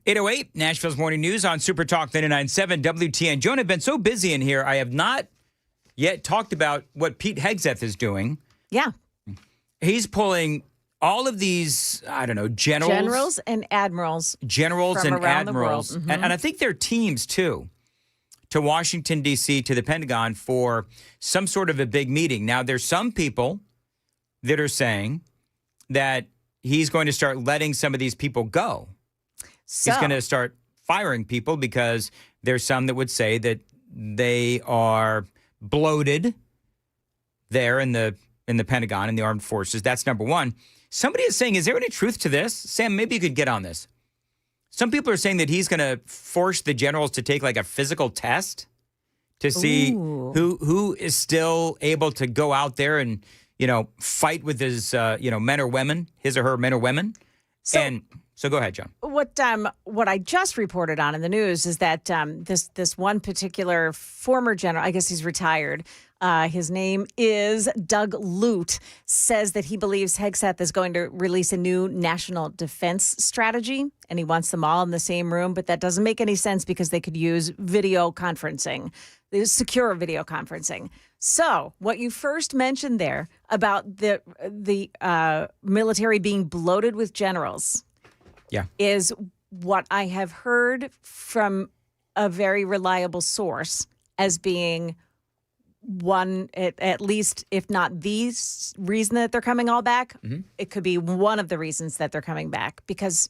.808, Nashville's Morning News on Super Talk 99.7 WTN. Joan, I've been so busy in here, I have not yet talked about what Pete Hegseth is doing. Yeah. He's pulling all of these, I don't know, Generals and admirals. Generals from and around the admirals. world. Mm-hmm. And I think they're teams, too, to Washington, D.C., to the Pentagon for some sort of a big meeting. Now, there's some people that are saying that he's going to start letting some of these people go. So, he's going to start firing people because there's some that would say that they are bloated there in the Pentagon, in the armed forces. That's number one. Somebody is saying, is there any truth to this? Sam, maybe you could get on this. Some people are saying that he's going to force the generals to take like a physical test to see who is still able to go out there and, fight with his, men or women, his or her men or women. So go ahead, John. What I just reported on in the news is that this one particular former general, I guess he's retired, his name is Doug Lute, says that he believes Hegseth is going to release a new national defense strategy, and he wants them all in the same room, but that doesn't make any sense because they could use video conferencing, secure video conferencing. So what you first mentioned there about the military being bloated with generals is what I have heard from a very reliable source as being one, at least, if not the reason that they're coming all back, it could be one of the reasons that they're coming back, because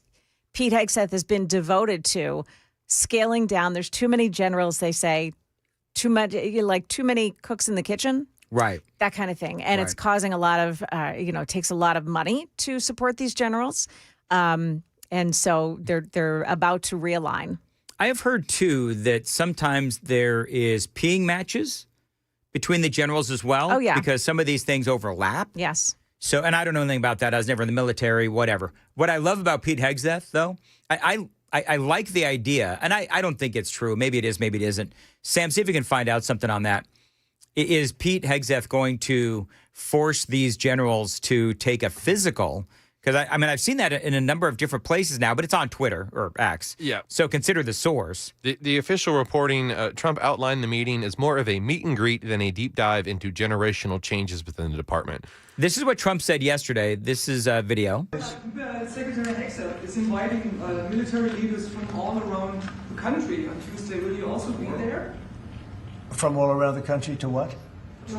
Pete Hegseth has been devoted to scaling down. There's too many generals, they say, too many cooks in the kitchen. Right. That kind of thing. And it's causing a lot of, it takes a lot of money to support these generals. And so they're about to realign. I have heard, too, that sometimes there is peeing matches between the generals as well. Oh, yeah. Because some of these things overlap. Yes. So, and I don't know anything about that. I was never in the military, whatever. What I love about Pete Hegseth, though, I like the idea, and I don't think it's true. Maybe it is, maybe it isn't. Sam, see if you can find out something on that. Is Pete Hegseth going to force these generals to take a physical? Because, I've seen that in a number of different places now, but it's on Twitter or X. Yeah. So consider the source. The official reporting, Trump outlined the meeting as more of a meet and greet than a deep dive into generational changes within the department. This is what Trump said yesterday. This is a video. Secretary Hegseth is inviting military leaders from all around the country on Tuesday. Will you also be there? From all around the country to what? To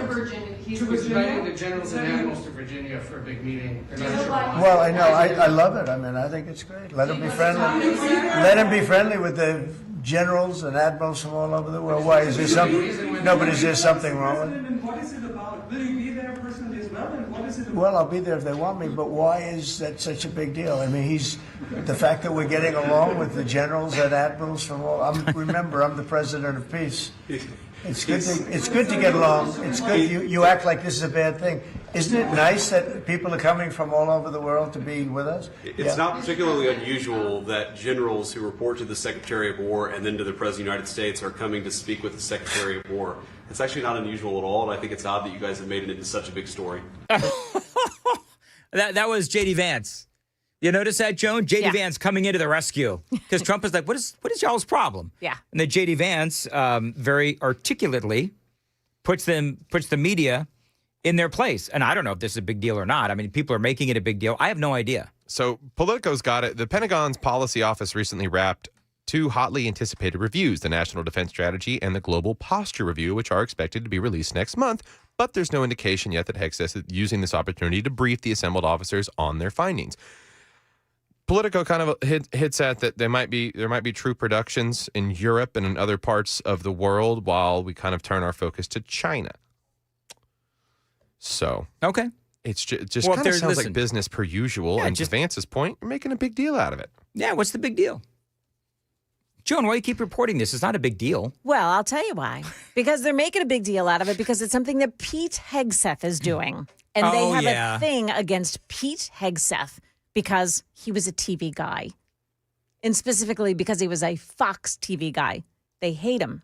Virginia. He's inviting the generals and admirals to Virginia for a big meeting. Well, I know. I love it. I think it's great. Let him be friendly. Let him be friendly with the generals and admirals from all over the world. Why is there something? No, but is there something wrong with it? What is it about? Will you be there personally as well? And what is it about? Well, I'll be there if they want me, but why is that such a big deal? The fact that we're getting along with the generals and admirals from all. Remember, I'm the president of peace. It's good to get along. It's good. You act like this is a bad thing. Isn't it nice that people are coming from all over the world to be with us? It's not particularly unusual that generals who report to the Secretary of War and then to the President of the United States are coming to speak with the Secretary of War. It's actually not unusual at all, and I think it's odd that you guys have made it into such a big story. That was J.D. Vance. You notice that, Joan? J.D. Vance coming into the rescue. Because Trump is like, what is y'all's problem? Yeah. And then J.D. Vance very articulately puts the media in their place. And I don't know if this is a big deal or not. I mean, people are making it a big deal. I have no idea. So Politico's got it. The Pentagon's policy office recently wrapped 2 hotly anticipated reviews, the National Defense Strategy and the Global Posture Review, which are expected to be released next month. But there's no indication yet that Hegseth is using this opportunity to brief the assembled officers on their findings. Politico kind of hits at that there might be troop productions in Europe and in other parts of the world while we kind of turn our focus to China. So okay, it's just kind of sounds like business per usual. And to Vance's point, you're making a big deal out of it. Yeah, what's the big deal? Joan, why do you keep reporting this? It's not a big deal. Well, I'll tell you why. Because they're making a big deal out of it because it's something that Pete Hegseth is doing. And they have a thing against Pete Hegseth because he was a TV guy. And specifically because he was a Fox TV guy. They hate him.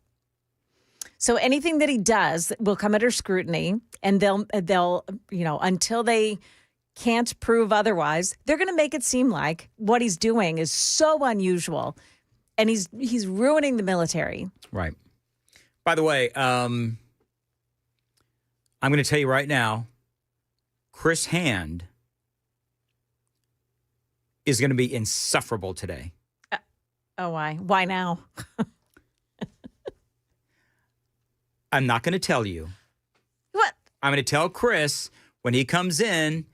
So anything that he does will come under scrutiny, and they'll until they can't prove otherwise, they're going to make it seem like what he's doing is so unusual. And he's ruining the military. Right. By the way, I'm going to tell you right now, Chris Hand is going to be insufferable today. Why? Why now? I'm not going to tell you. What? I'm going to tell Chris when he comes in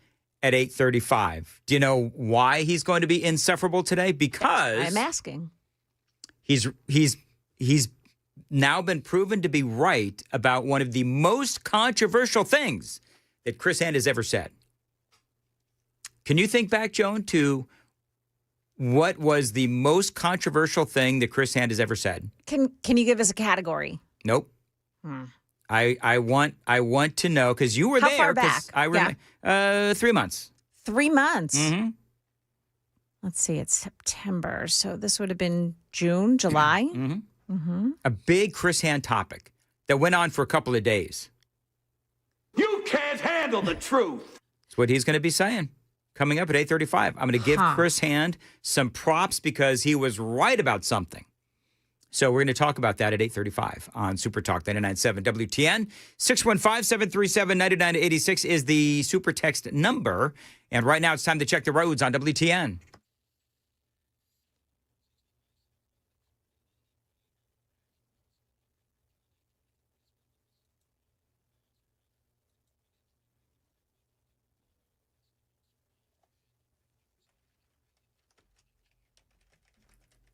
at 8:35. Do you know why he's going to be insufferable today? Because I'm asking. He's now been proven to be right about one of the most controversial things that Chris Hand has ever said. Can you think back, Joan, to what was the most controversial thing that Chris Hand has ever said? Can you give us a category? Nope. I want to know because you were How there. Far back? I remember 3 months. 3 months. Mm-hmm. Let's see, it's September. So this would have been June, July. Mm-hmm. Mm-hmm. A big Chris Hand topic that went on for a couple of days. You can't handle the truth. That's what he's going to be saying coming up at 8:35. I'm going to give Chris Hand some props because he was right about something. So we're going to talk about that at 8:35 on Super Talk 99.7 WTN. 615-737-9986 is the super text number. And right now it's time to check the roads on WTN.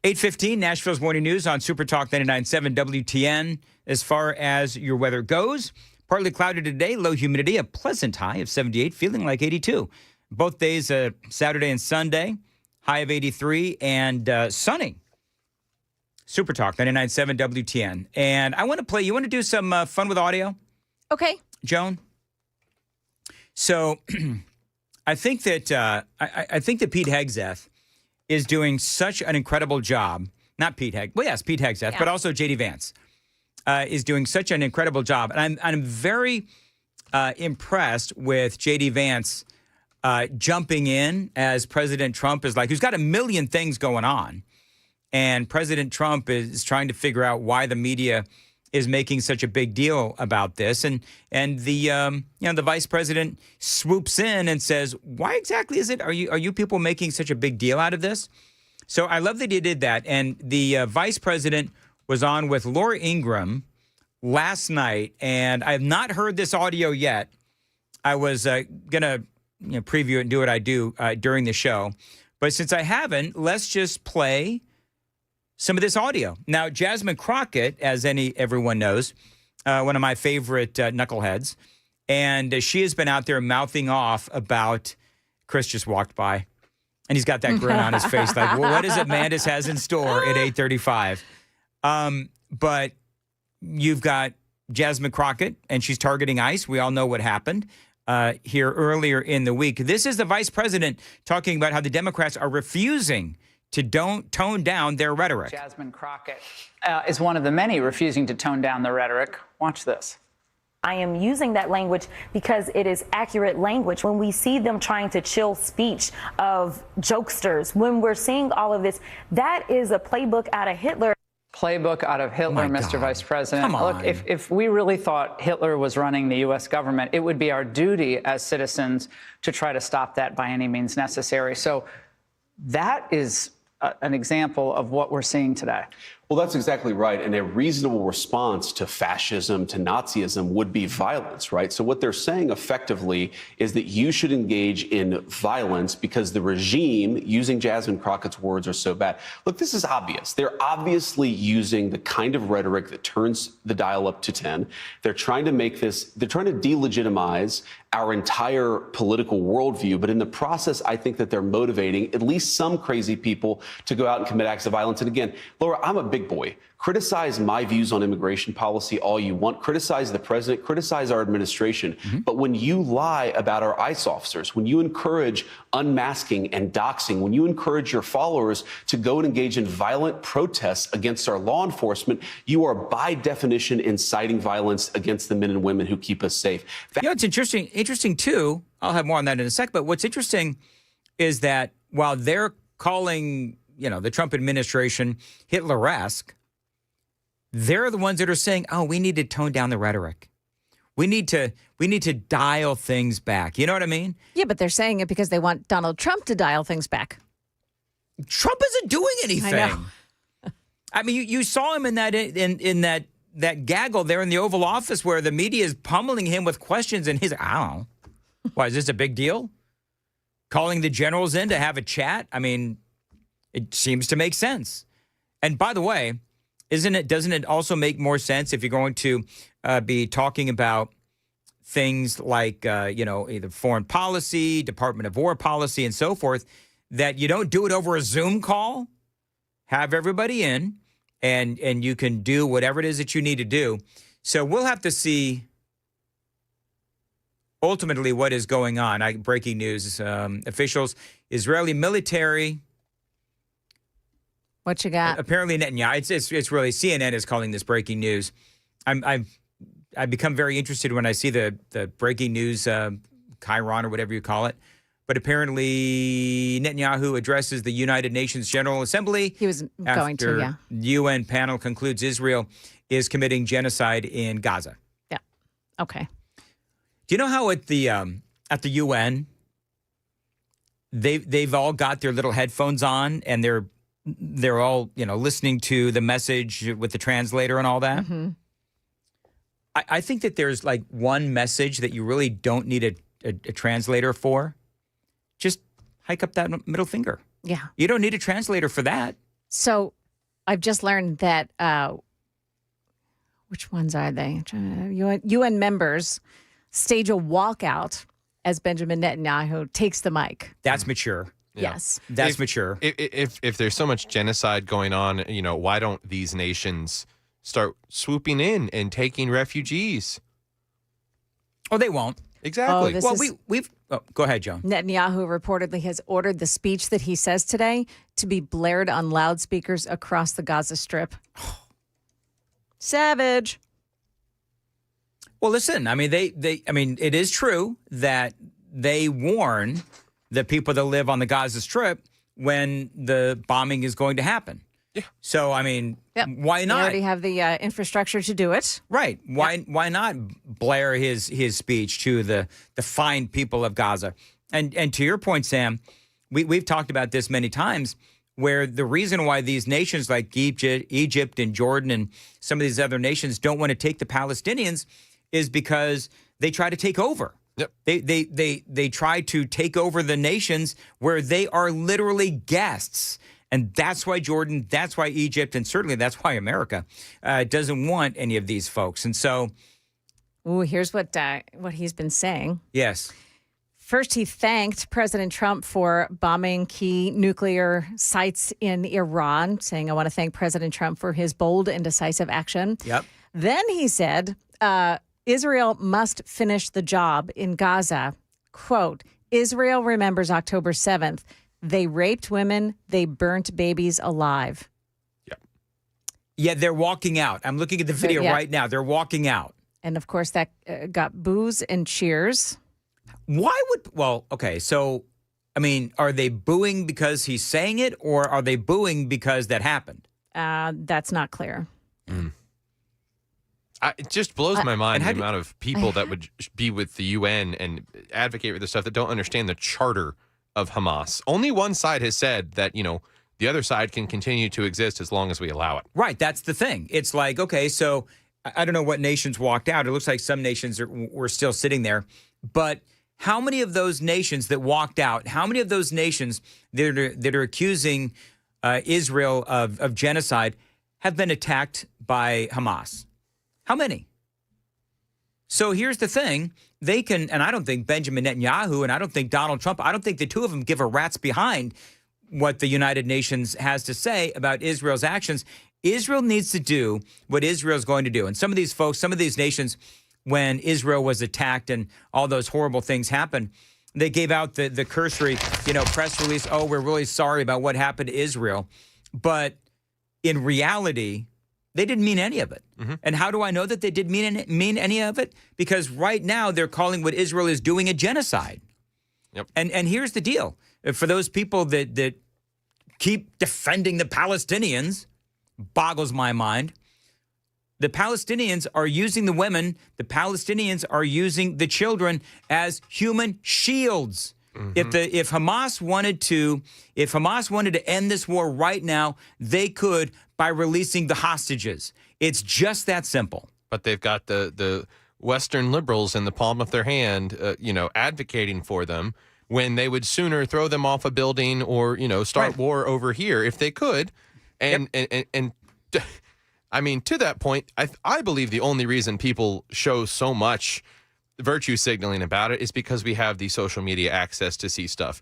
$8:15, Nashville's Morning News on Super Talk 99.7 WTN. As far as your weather goes, partly cloudy today, low humidity, a pleasant high of 78, feeling like 82. Both days, Saturday and Sunday, high of 83 and sunny. Super Talk 99.7 WTN. And I want to play, you want to do some fun with audio? Okay. Joan? So I think that I think that Pete Hegseth is doing such an incredible job. Not Pete Hegseth. Well, yes, Pete Hegseth, but also J.D. Vance is doing such an incredible job. And I'm very impressed with J.D. Vance jumping in as President Trump is like, who's got a million things going on. And President Trump is trying to figure out why the media is making such a big deal about this. And the the vice president swoops in and says, why exactly is it? Are you people making such a big deal out of this? So I love that he did that. And the vice president was on with Laura Ingraham last night. And I have not heard this audio yet. I was going to preview it and do what I do during the show. But since I haven't, let's just play some of this audio. Now, Jasmine Crockett, as everyone knows, one of my favorite knuckleheads, and she has been out there mouthing off about, Chris just walked by, and he's got that grin on his face like, well, what is it Mandis has in store at 8:35? But you've got Jasmine Crockett, and she's targeting ICE. We all know what happened here earlier in the week. This is the vice president talking about how the Democrats are refusing to don't tone down their rhetoric. Jasmine Crockett is one of the many refusing to tone down the rhetoric. Watch this. I am using that language because it is accurate language. When we see them trying to chill speech of jokesters, when we're seeing all of this, that is a playbook out of Hitler. playbook out of Hitler, Mr. Vice President. Come on. Look, if we really thought Hitler was running the U.S. government, it would be our duty as citizens to try to stop that by any means necessary. So that is an example of what we're seeing today. Well, that's exactly right. And a reasonable response to fascism, to Nazism would be violence, right? So what they're saying effectively is that you should engage in violence because the regime, using Jasmine Crockett's words, are so bad. Look, this is obvious. They're obviously using the kind of rhetoric that turns the dial up to 10. They're trying to delegitimize our entire political worldview. But in the process, I think that they're motivating at least some crazy people to go out and commit acts of violence. And again, Laura, I'm a big boy. Criticize my views on immigration policy all you want. Criticize the president. Criticize our administration. But when you lie about our ICE officers, when you encourage unmasking and doxing, when you encourage your followers to go and engage in violent protests against our law enforcement, you are by definition inciting violence against the men and women who keep us safe. It's interesting too. I'll have more on that in a sec. But what's interesting is that while they're calling, the Trump administration Hitler-esque, they're the ones that are saying, "Oh, we need to tone down the rhetoric. We need to dial things back." You know what I mean? Yeah, but they're saying it because they want Donald Trump to dial things back. Trump isn't doing anything. I know. I mean, you saw him in that gaggle there in the Oval Office where the media is pummeling him with questions, and he's like, "I don't know. Why is this a big deal?" Calling the generals in to have a chat. I mean, it seems to make sense. And by the way, doesn't it also make more sense if you're going to be talking about things like, either foreign policy, Department of War policy, and so forth, that you don't do it over a Zoom call? Have everybody in, and you can do whatever it is that you need to do. So we'll have to see ultimately what is going on. Breaking news, officials, Israeli military. What you got? Apparently Netanyahu. It's really, CNN is calling this breaking news. I've become very interested when I see the breaking news chyron or whatever you call it. But apparently Netanyahu addresses the United Nations General Assembly. He was going to, yeah. UN panel concludes Israel is committing genocide in Gaza. Yeah. Okay. Do you know how at the UN they've all got their little headphones on and they're all, listening to the message with the translator and all that? Mm-hmm. I think that there's like one message that you really don't need a translator for. Just hike up that middle finger. Yeah. You don't need a translator for that. So I've just learned that, which ones are they? UN members stage a walkout as Benjamin Netanyahu takes the mic. That's mature. Yeah. Yes. That's mature. If there's so much genocide going on, why don't these nations start swooping in and taking refugees? Oh, they won't. Exactly. We've go ahead, Joan. Netanyahu reportedly has ordered the speech that he says today to be blared on loudspeakers across the Gaza Strip. Savage. Well, listen, I mean, it is true that they warn the people that live on the Gaza Strip when the bombing is going to happen. Yeah. So, I mean, why not? They already have the infrastructure to do it. Right. Why not blare his speech to the fine people of Gaza? And to your point, Sam, we've talked about this many times, where the reason why these nations like Egypt and Jordan and some of these other nations don't want to take the Palestinians is because they try to take over. Yep. They try to take over the nations where they are literally guests. And that's why Jordan, that's why Egypt, and certainly that's why America doesn't want any of these folks. And so... Ooh, here's what he's been saying. Yes. First, he thanked President Trump for bombing key nuclear sites in Iran, saying, "I want to thank President Trump for his bold and decisive action." Yep. Then he said, Israel must finish the job in Gaza. Quote, "Israel remembers October 7th. They raped women. They burnt babies alive." Yep. Yeah, they're walking out. I'm looking at the video right now. They're walking out. And, of course, that got boos and cheers. Okay, so, I mean, are they booing because he's saying it, or are they booing because that happened? That's not clear. It just blows my mind the and amount of people that would be with the UN and advocate for this stuff that don't understand the charter of Hamas. Only one side has said that, the other side can continue to exist as long as we allow it. Right. That's the thing. It's like, okay, so I don't know what nations walked out. It looks like some nations were still sitting there. But how many of those nations that walked out, how many of those nations that are accusing Israel of genocide have been attacked by Hamas? How many? So here's the thing. They can, and I don't think Benjamin Netanyahu and I don't think Donald Trump, I don't think the two of them give a rat's behind what the United Nations has to say about Israel's actions. Israel needs to do what Israel's going to do. And some of these folks, some of these nations, when Israel was attacked and all those horrible things happened, they gave out the cursory, press release, oh, we're really sorry about what happened to Israel. But in reality, they didn't mean any of it. Mm-hmm. And how do I know that they didn't mean any of it? Because right now they're calling what Israel is doing a genocide. Yep. And here's the deal. For those people that keep defending the Palestinians, boggles my mind. The Palestinians are using the women, the Palestinians are using the children as human shields. Mm-hmm. If Hamas wanted to end this war right now, they could by releasing the hostages. It's just that simple. But they've got the Western liberals in the palm of their hand, advocating for them when they would sooner throw them off a building or, start war over here if they could. And I mean, to that point, I believe the only reason people show so much virtue signaling about it is because we have the social media access to see stuff.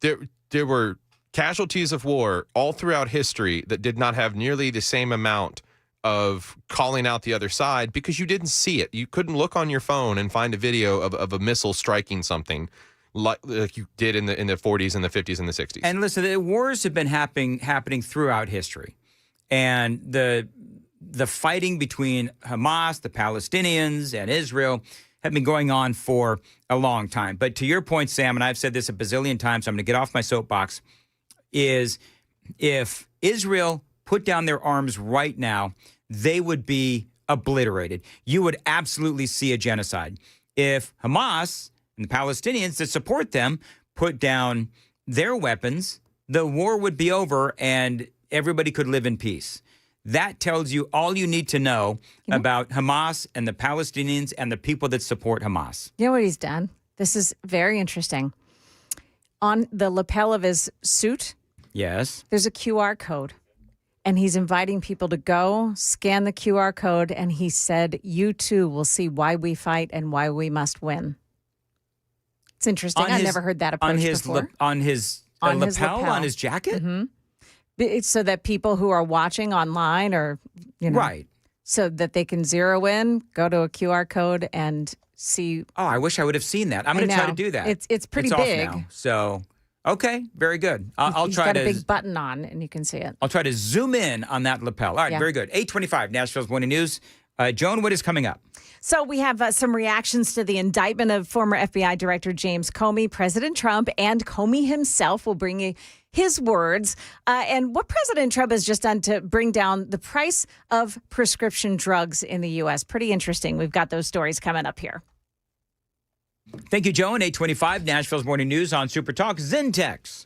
There were casualties of war all throughout history that did not have nearly the same amount of calling out the other side because you didn't see it. You couldn't look on your phone and find a video of a missile striking something like you did in the 40s and the 50s and the 60s. And listen, the wars have been happening throughout history. And the fighting between Hamas, the Palestinians, and Israel have been going on for a long time. But to your point, Sam, and I've said this a bazillion times, so I'm going to get off my soapbox, is if Israel put down their arms right now, they would be obliterated. You would absolutely see a genocide. If Hamas and the Palestinians that support them put down their weapons, the war would be over and everybody could live in peace. That tells you all you need to know about Hamas and the Palestinians and the people that support Hamas. You know what he's done? This is very interesting. On the lapel of his suit, yes, there's a QR code. And he's inviting people to go, scan the QR code, and he said, you too will see why we fight and why we must win. It's interesting. I've never heard that approach before. On his lapel, on his jacket? Mm-hmm. It's so that people who are watching online or, right, so that they can zero in, go to a QR code and see. Oh, I wish I would have seen that. I'm going to try to do that. It's pretty big. Off now, so, okay, very good. I'll try to. He's got a big button on and you can see it. I'll try to zoom in on that lapel. All right, very good. 8:25, Nashville's Morning News. Joan, what is coming up? So we have some reactions to the indictment of former FBI Director James Comey. President Trump and Comey himself will bring you his words and what President Trump has just done to bring down the price of prescription drugs in the U.S. Pretty interesting. We've got those stories coming up here. Thank you, Joan. 8:25, Nashville's Morning News on Super Talk. Zintex.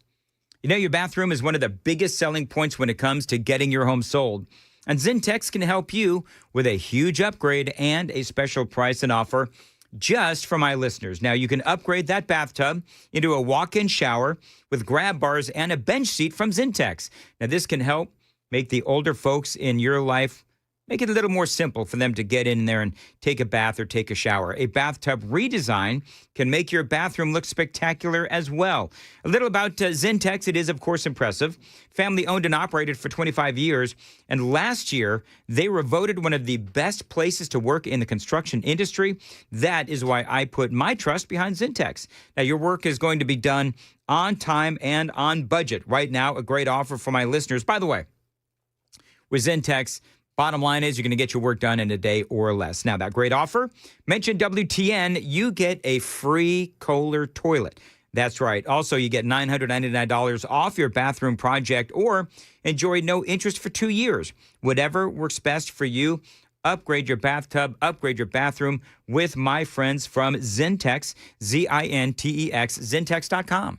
Your bathroom is one of the biggest selling points when it comes to getting your home sold. And Zintex can help you with a huge upgrade and a special price and offer just for my listeners. Now, you can upgrade that bathtub into a walk-in shower with grab bars and a bench seat from Zintex. Now, this can help make the older folks in your life, make it a little more simple for them to get in there and take a bath or take a shower. A bathtub redesign can make your bathroom look spectacular as well. A little about Zintex. It is, of course, impressive. Family owned and operated for 25 years. And last year, they were voted one of the best places to work in the construction industry. That is why I put my trust behind Zintex. Now, your work is going to be done on time and on budget. Right now, a great offer for my listeners. By the way, with Zintex, bottom line is you're going to get your work done in a day or less. Now, that great offer, mention WTN, you get a free Kohler toilet. That's right. Also, you get $999 off your bathroom project or enjoy no interest for 2 years. Whatever works best for you. Upgrade your bathtub, upgrade your bathroom with my friends from Zentex, Zintex, Zentex.com.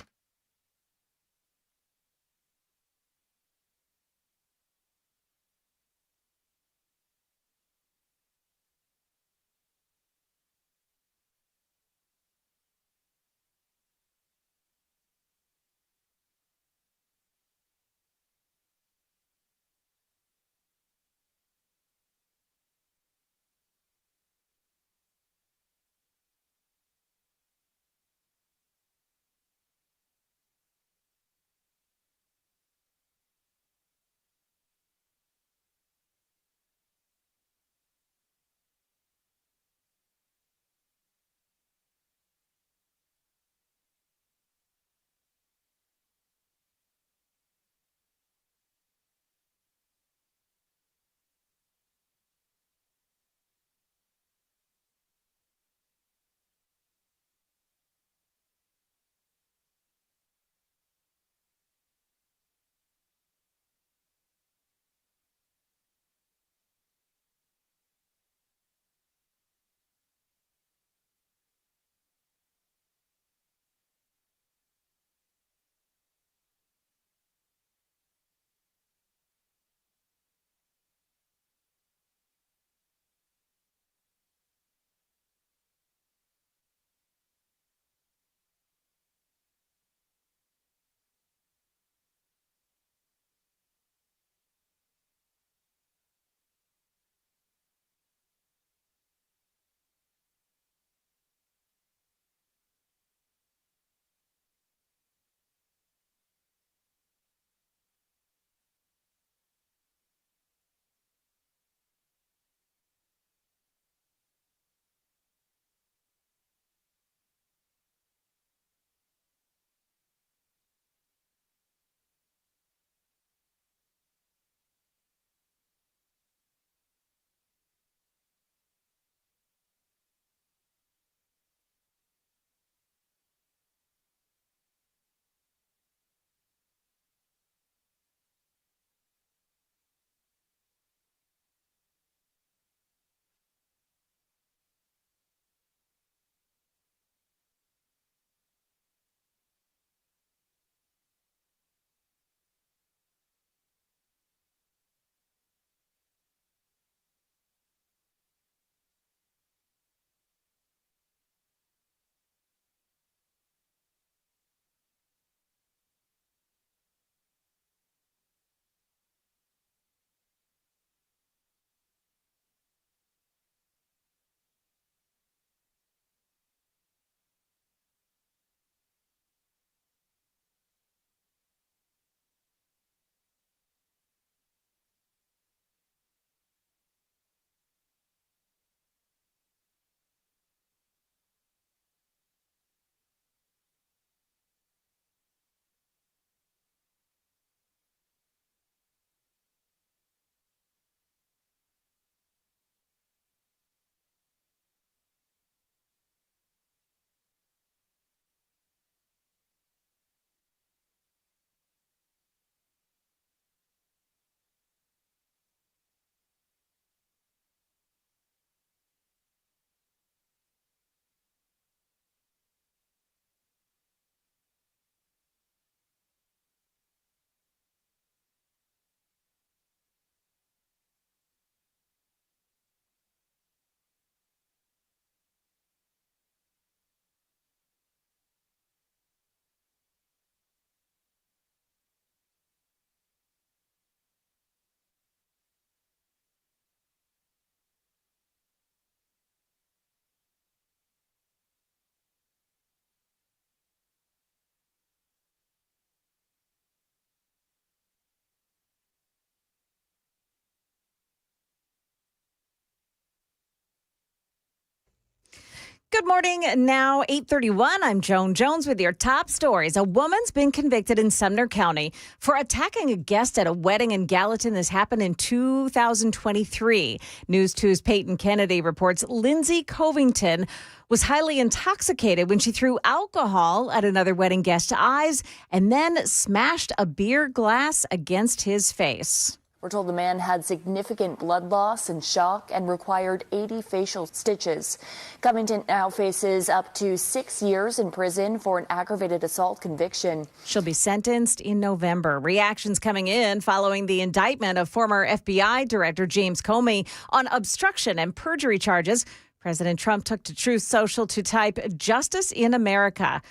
Good morning. Now 8:31. I'm Joan Jones with your top stories. A woman's been convicted in Sumner County for attacking a guest at a wedding in Gallatin. This happened in 2023. News 2's Peyton Kennedy reports Lindsay Covington was highly intoxicated when she threw alcohol at another wedding guest's eyes and then smashed a beer glass against his face. We're told the man had significant blood loss and shock and required 80 facial stitches. Covington now faces up to 6 years in prison for an aggravated assault conviction. She'll be sentenced in November. Reactions coming in following the indictment of former FBI Director James Comey on obstruction and perjury charges. President Trump took to Truth Social to type "Justice in America."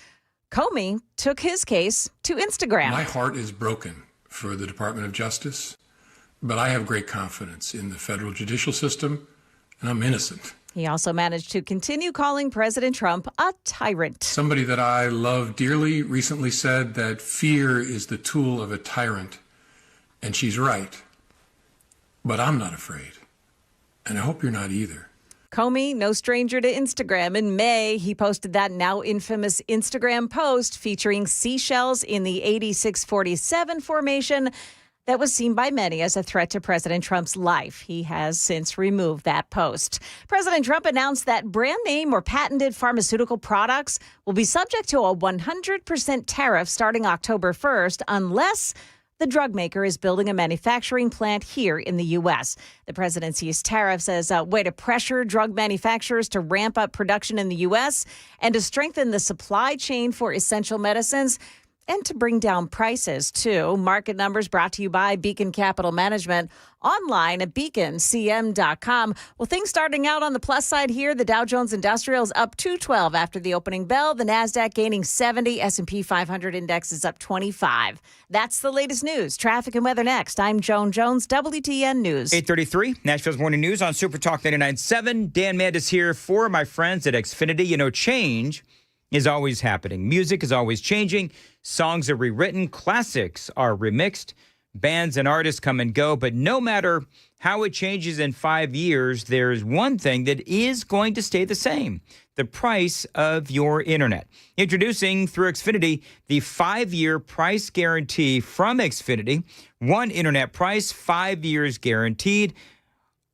Comey took his case to Instagram. My heart is broken for the Department of Justice. But I have great confidence in the federal judicial system, and I'm innocent. He also managed to continue calling President Trump a tyrant. Somebody that I love dearly recently said that fear is the tool of a tyrant, and she's right. But I'm not afraid, and I hope you're not either. Comey, no stranger to Instagram. In May, he posted that now infamous Instagram post featuring seashells in the 8647 formation that was seen by many as a threat to President Trump's life. He has since removed that post. President Trump announced that brand name or patented pharmaceutical products will be subject to a 100% tariff starting October 1st unless the drug maker is building a manufacturing plant here in the U.S. The president sees tariffs as a way to pressure drug manufacturers to ramp up production in the U.S. and to strengthen the supply chain for essential medicines, and to bring down prices, too. Market numbers brought to you by Beacon Capital Management, online at beaconcm.com. Well, things starting out on the plus side here. The Dow Jones Industrial is up 212 after the opening bell. The NASDAQ gaining 70. S&P 500 index is up 25. That's the latest news. Traffic and weather next. I'm Joan Jones, WTN News. 8:33, Nashville's Morning News on Super Talk 99.7. Dan Mandis here for my friends at Xfinity. You know, change is always happening. Music is always changing. Songs are rewritten. Classics are remixed. Bands and artists come and go. But no matter how it changes in 5 years, there's one thing that is going to stay the same: the price of your internet. Introducing through Xfinity, the 5-year price guarantee from Xfinity. One internet price, 5 years guaranteed.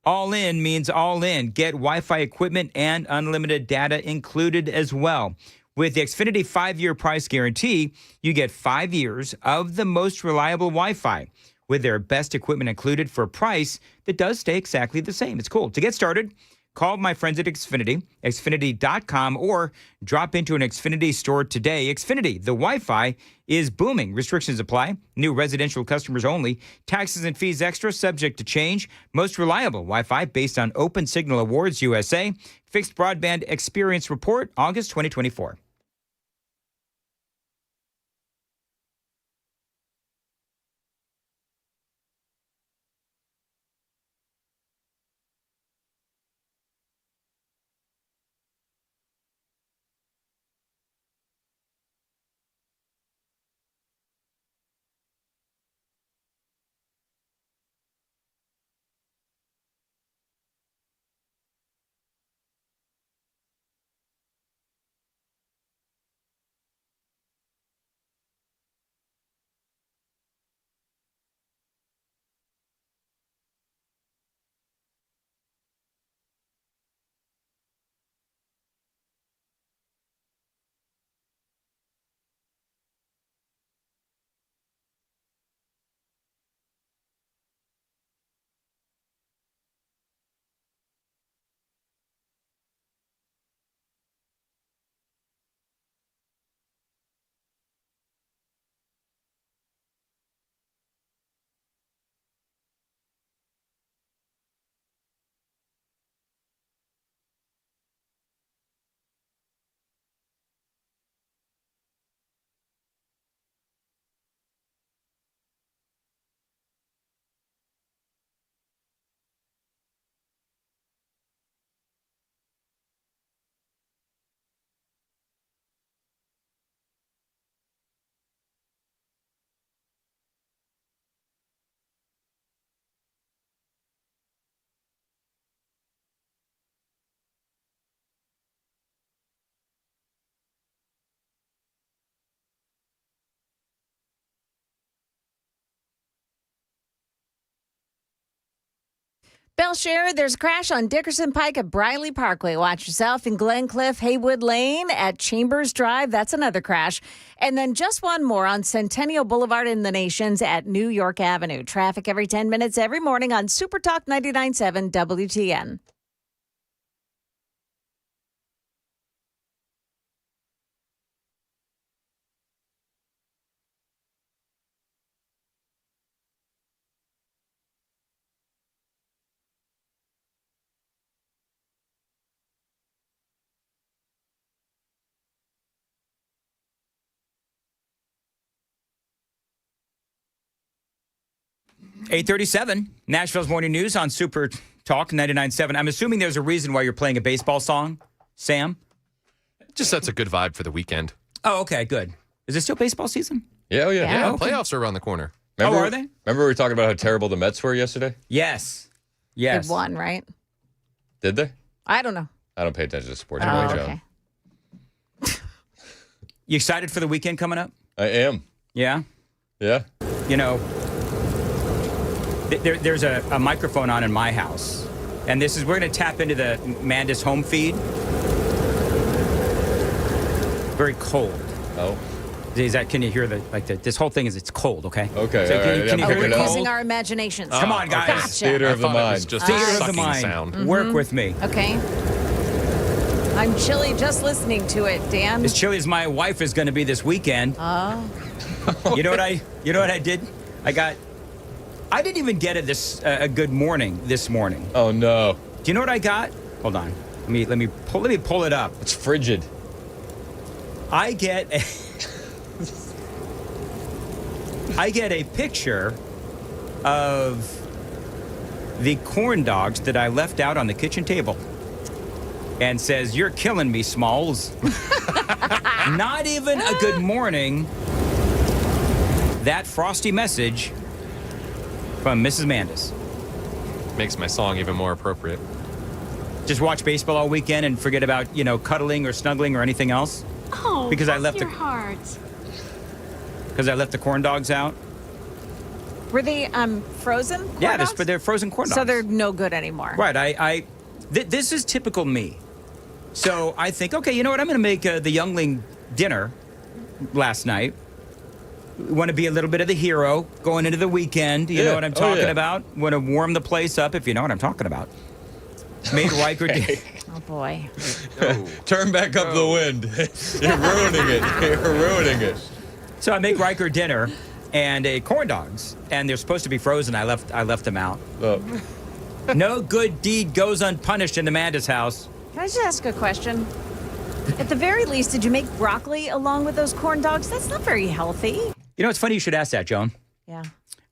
All in means all in. Get Wi-Fi equipment and unlimited data included as well. With the Xfinity 5-year price guarantee, you get 5 years of the most reliable Wi-Fi with their best equipment included for a price that does stay exactly the same. It's cool. To get started, call my friends at Xfinity, Xfinity.com, or drop into an Xfinity store today. Xfinity, the Wi-Fi is booming. Restrictions apply. New residential customers only. Taxes and fees extra, subject to change. Most reliable Wi-Fi based on Open Signal Awards USA. Fixed Broadband Experience Report, August 2024. Belshare, there's a crash on Dickerson Pike at Briley Parkway. Watch yourself in Glencliff, Haywood Lane at Chambers Drive. That's another crash. And then just one more on Centennial Boulevard in the Nations at New York Avenue. Traffic every 10 minutes every morning on Super Talk 99.7 WTN. .837, Nashville's Morning News on Super Talk 99.7. I'm assuming there's a reason why you're playing a baseball song, Sam? Just sets a good vibe for the weekend. Oh, okay, good. Is it still baseball season? Yeah, oh yeah. Yeah, okay. playoffs are around the corner. Remember, are they? Remember we were talking about how terrible the Mets were yesterday? Yes. They won, right? Did they? I don't know. I don't pay attention to sports. Oh, Anyway, okay. John. You excited for the weekend coming up? I am. Yeah? Yeah. You know, there's a microphone on in my house, and we're going to tap into the Mandis home feed. Very cold. Oh. Can you hear this whole thing it's cold, okay? Okay, So all can right. you hear We're the using cold? our imaginations. Come on, guys. Gotcha. Theater of the I thought it was mind. just Theater a of the sucking mind. sound. Work with me. Okay. I'm chilly just listening to it, Dan. As chilly as my wife is going to be this weekend. Oh. You know what I did? I didn't even get a good morning this morning. Oh no. Do you know what I got? Hold on. Let me pull it up. It's frigid. I get a picture of the corn dogs that I left out on the kitchen table. And says, "You're killing me, Smalls." Not even a good morning. That frosty message from Mrs. Mandis. Makes my song even more appropriate. Just watch baseball all weekend and forget about, cuddling or snuggling or anything else? Oh, because I bless left your heart. Because I left the corn dogs out? Were they frozen corn Yeah, dogs? they're frozen corn dogs. So they're no good anymore. Right. This is typical me. So I think, okay, you know what? I'm going to make the youngling dinner last night. Want to be a little bit of the hero going into the weekend. You know what I'm talking about? Want to warm the place up, if you know what I'm talking about. Made Riker Oh, boy. Turn back up the wind. You're ruining it. You're ruining it. So I make Riker dinner and corn dogs, and they're supposed to be frozen. I left them out. Oh. No good deed goes unpunished in Amanda's house. Can I just ask a question? At the very least, did you make broccoli along with those corn dogs? That's not very healthy. You know, it's funny you should ask that, Joan. Yeah.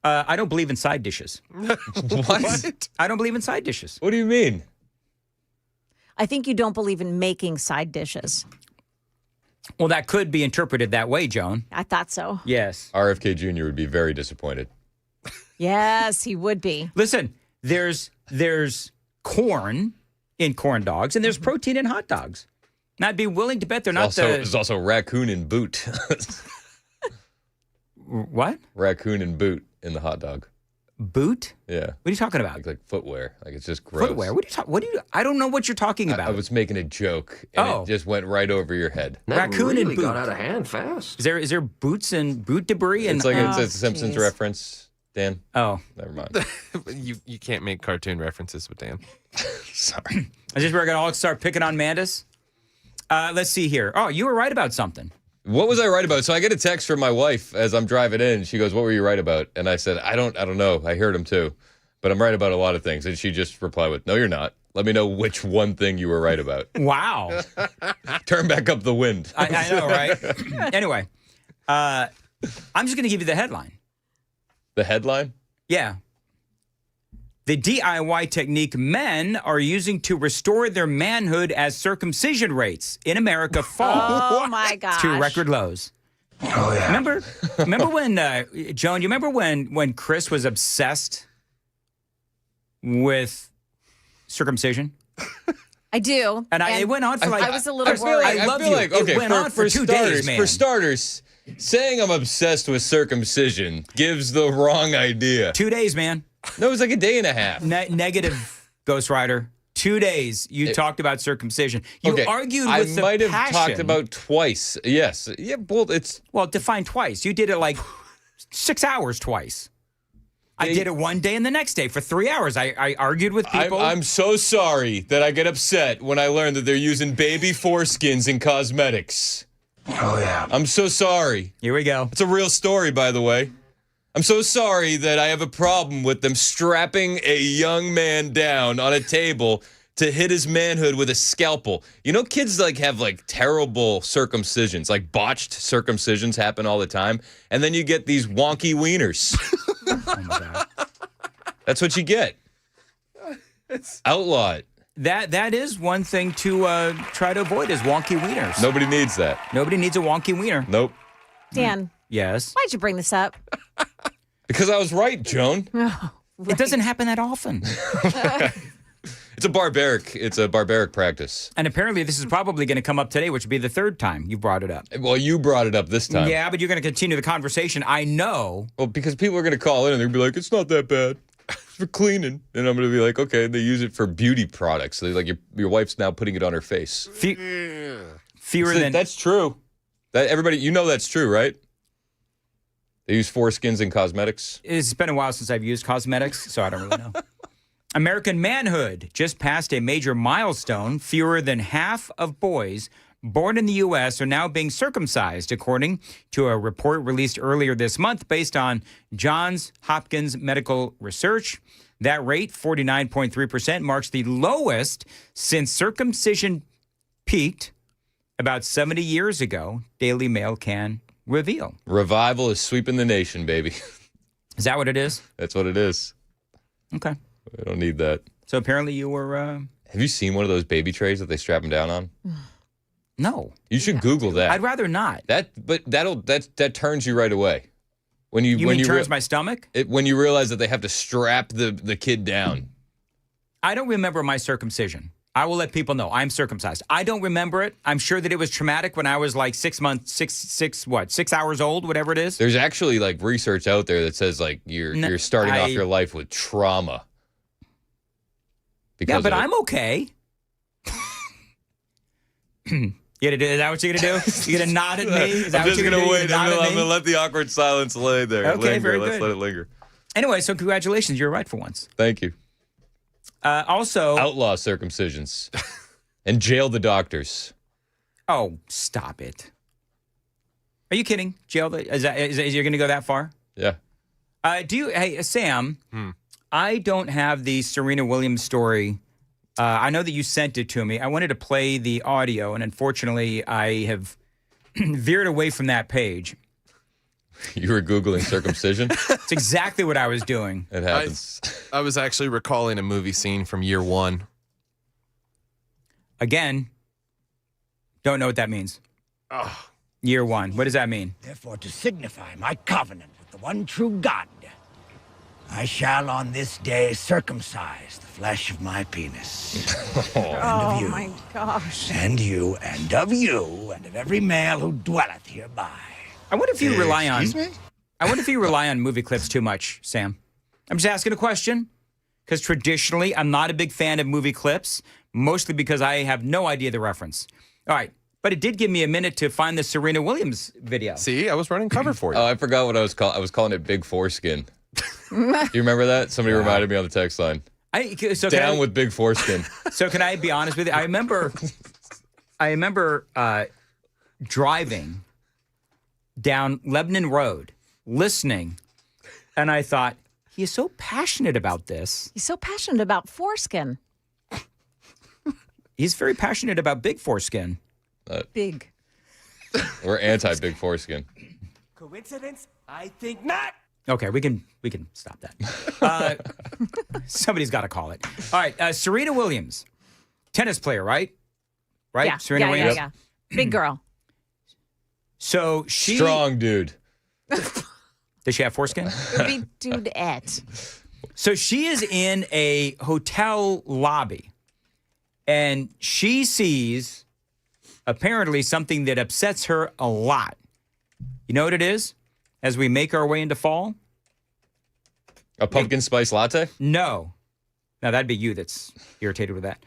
I don't believe in side dishes. What? I don't believe in side dishes. What do you mean? I think you don't believe in making side dishes. Well, that could be interpreted that way, Joan. I thought so. Yes. RFK Jr. would be very disappointed. Yes, he would be. Listen, there's corn in corn dogs, and there's protein in hot dogs. And I'd be willing to bet they're not There's also raccoon and boot. What? Raccoon and boot in the hot dog. Boot? Yeah. What are you talking about? Like footwear. Like it's just gross. Footwear? I don't know what you're talking about. I was making a joke, and it just went right over your head. Raccoon and boot. got out of hand fast. Is there boots and boot debris? And It's like it's a Simpsons reference, Dan. Oh. Never mind. You can't make cartoon references with Dan. Sorry. Is this where we're going to all start picking on Mandis? Let's see here. Oh, you were right about something. What was I right about? So I get a text from my wife as I'm driving in. She goes, "What were you right about?" And I said, I don't know. I heard him too. But I'm right about a lot of things. And she just replied with, "No, you're not. Let me know which one thing you were right about." Wow. Turn back up the wind. I know, right? Anyway, I'm just going to give you the headline. The headline? Yeah. The DIY technique men are using to restore their manhood as circumcision rates in America fall Oh, my gosh. to record lows. Oh, yeah. Remember when, Joan, you remember when Chris was obsessed with circumcision? I do. And it went on for I was a little worried. I love you. Okay, it went on for 2 days, man. For starters, saying I'm obsessed with circumcision gives the wrong idea. 2 days, man. No, it was like a day and a half. Negative Ghost Rider. 2 days you talked about circumcision. You argued with the I might have passion. talked about twice. Yes. Yeah, well, define twice. You did it like 6 hours twice. I did it one day and the next day for 3 hours. I argued with people. I'm so sorry that I get upset when I learn that they're using baby foreskins in cosmetics. Oh, yeah. I'm so sorry. Here we go. It's a real story, by the way. I'm so sorry that I have a problem with them strapping a young man down on a table to hit his manhood with a scalpel. You know, kids have terrible circumcisions, like botched circumcisions happen all the time. And then you get these wonky wieners. Oh my God. That's what you get. Outlaw it. That is one thing to try to avoid is wonky wieners. Nobody needs that. Nobody needs a wonky wiener. Nope. Dan, Yes. why'd you bring this up? Because I was right, Joan. Oh, right. It doesn't happen that often. It's a barbaric practice. And apparently this is probably going to come up today, which would be the third time you brought it up. Well, you brought it up this time. Yeah, but you're going to continue the conversation. I know. Well, because people are going to call in and they're going to be like, it's not that bad. For cleaning. And I'm going to be like, okay, they use it for beauty products. So your wife's now putting it on her face. Fewer than... That's true. Everybody, you know that's true, right? They use foreskins in cosmetics. It's been a while since I've used cosmetics, so I don't really know. American manhood just passed a major milestone. Fewer than half of boys born in the U.S. are now being circumcised, according to a report released earlier this month based on Johns Hopkins Medical Research. That rate, 49.3%, marks the lowest since circumcision peaked about 70 years ago, Daily Mail can reveal. Revival is sweeping the nation, baby. Is that what it is? That's what it is. Okay. I don't need that. So apparently you were... Have you seen one of those baby trays that they strap them down on? No. You should Google that. I'd rather not. That turns you right away. When you turns my stomach? When you realize that they have to strap the kid down. I don't remember my circumcision. I will let people know I'm circumcised. I don't remember it. I'm sure that it was traumatic when I was like 6 hours old, whatever it is. There's actually research out there that says you're starting off your life with trauma. Yeah, but I'm okay. Is that what you're gonna do? You're gonna nod at me? Is that I'm just what you're gonna do? wait. I'm gonna let the awkward silence lay there. Okay, linger. very Let's good. let it linger. Anyway, so congratulations, you're right for once. Thank you. Also, outlaw circumcisions and jail the doctors. Oh, stop it! Are you kidding? Jail? Is you're gonna go that far? Yeah. Hey, Sam? I don't have the Serena Williams story. I know that you sent it to me. I wanted to play the audio, and unfortunately, I have veered away from that page. You were Googling circumcision? It's exactly what I was doing. It happens. I was actually recalling a movie scene from Year One. Again, don't know what that means. Oh. Year One. What does that mean? Therefore, to signify my covenant with the one true God, I shall on this day circumcise the flesh of my penis. Oh, my gosh. And you, and of you, and of every male who dwelleth hereby. I wonder if you rely on... Excuse me? I wonder if you rely on movie clips too much, Sam. I'm just asking a question. Because traditionally, I'm not a big fan of movie clips, mostly because I have no idea the reference. All right. But it did give me a minute to find the Serena Williams video. See, I was running cover for you. Oh, I forgot what I was calling. I was calling it Big Foreskin. Do you remember that? Somebody reminded me on the text line. Down with Big Foreskin. So can I be honest with you? I remember driving down Lebanon Road, listening, and I thought, he is so passionate about this. He's so passionate about foreskin. He's very passionate about Big Foreskin. Big. We're anti-Big Foreskin. Coincidence? I think not. Okay, we can stop that. Somebody's got to call it. All right, Serena Williams, tennis player, right? Right? Yeah, Serena Williams? yeah. Big girl. So she... Strong dude. Does she have foreskin? Big dude-ette. So she is in a hotel lobby, and she sees, apparently, something that upsets her a lot. You know what it is? As we make our way into fall? A pumpkin spice latte? No. Now, that'd be you that's irritated with that.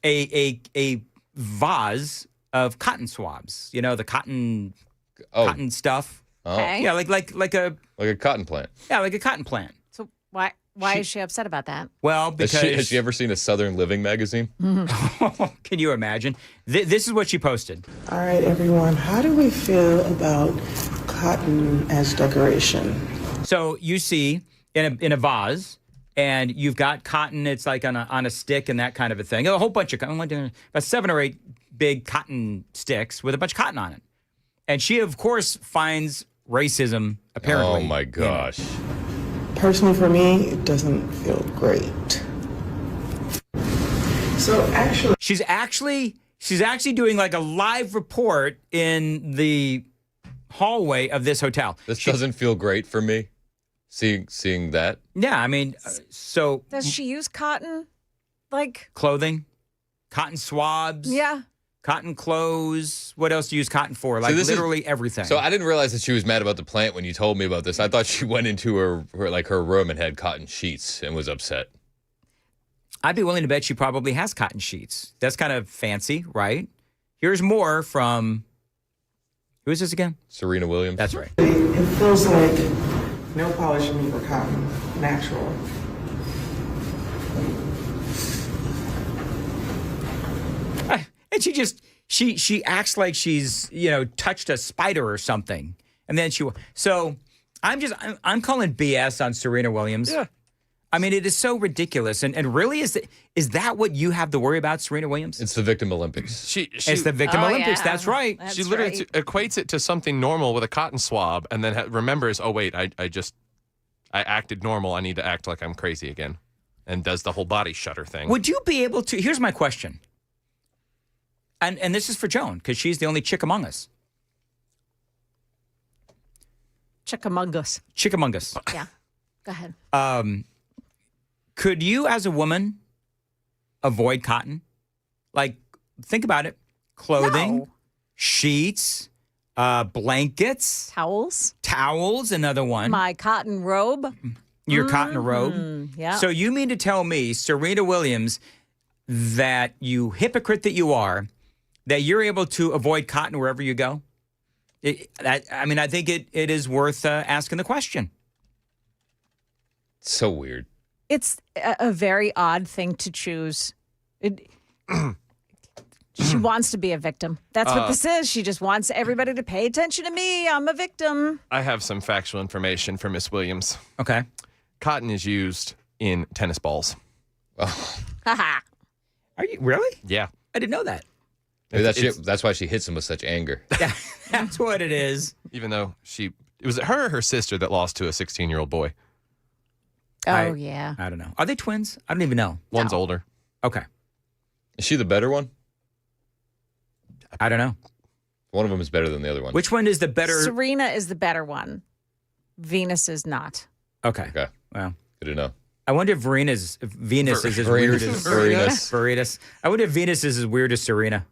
A vase of cotton swabs. You know, the cotton stuff. Oh. Okay. Yeah, like a cotton plant. Yeah, like a cotton plant. So why is she upset about that? Well, because Has she ever seen a Southern Living magazine? Can you imagine? This is what she posted. All right, everyone. How do we feel about cotton as decoration? So you see in a vase, and you've got cotton. It's like on a stick and that kind of a thing. A whole bunch of about 7 or 8 big cotton sticks with a bunch of cotton on it. And she, of course, finds racism apparently. Oh my gosh. Personally, for me, it doesn't feel great. So actually, she's actually doing like a live report in the hallway of this hotel. This doesn't feel great for me. Seeing that. Yeah, I mean, so Does she use cotton? Like clothing, cotton swabs. Yeah. Cotton clothes. What else do you use cotton for? Like literally everything. So I didn't realize that she was mad about the plant when you told me about this. I thought she went into her room and had cotton sheets and was upset. I'd be willing to bet she probably has cotton sheets. That's kind of fancy, right? Here's more from, who is this again? Serena Williams. That's right. it feels like no polish me for cotton, natural. And she acts like she's, touched a spider or something. And then so I'm calling BS on Serena Williams. Yeah. I mean, it is so ridiculous. And really, is that what you have to worry about, Serena Williams? It's the Victim Olympics. It's the Victim Olympics. Yeah. That's right. That's She literally right. equates it to something normal with a cotton swab, and then remembers, oh wait, I acted normal. I need to act like I'm crazy again, and does the whole body shudder thing. Would you be able to? Here's my question. And this is for Joan, because she's the only chick among us. Chickamungus. Chickamungus. Yeah. Go ahead. Could you, as a woman, avoid cotton? Like, think about it. Clothing, No. sheets, blankets. Towels, another one. My cotton robe. Your cotton robe. Yeah. So you mean to tell me, Serena Williams, that you hypocrite that you are, that you're able to avoid cotton wherever you go? I think it is worth asking the question. So weird. It's a very odd thing to choose. She wants to be a victim. That's what this is. She just wants everybody to pay attention to me. I'm a victim. I have some factual information for Miss Williams. Okay. Cotton is used in tennis balls. Oh. Haha. Are you really? Yeah. I didn't know that. Maybe that's why she hits him with such anger. That's what it is. Even though it was her or her sister that lost to a 16-year-old boy. Oh, yeah. I don't know. Are they twins? I don't even know. One's older. Okay. Is she the better one? I don't know. One of them is better than the other one. Which one is the better? Serena is the better one. Venus is not. Okay. Okay. Well, good to know. I wonder if Venus is as weird as Venus. I wonder if Venus is as weird as Serena.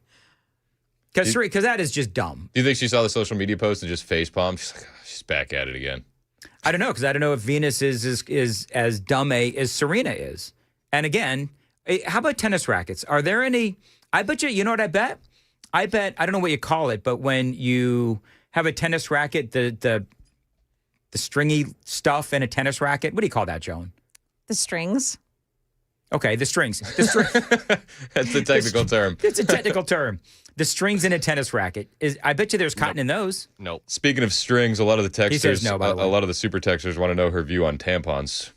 Because that is just dumb. Do you think she saw the social media post and just facepalmed? She's like, she's back at it again. I don't know, because I don't know if Venus is as dumb as Serena is. And again, how about tennis rackets? Are there any? I bet you know what I bet? I don't know what you call it, but when you have a tennis racket, the stringy stuff in a tennis racket, what do you call that, Joan? The strings. Okay, the strings. That's the technical term. It's a technical term. The strings in a tennis racket I bet you there's cotton in those. Nope. Speaking of strings, a lot of the texters, He says no, by the way. a lot of the super texters want to know her view on tampons.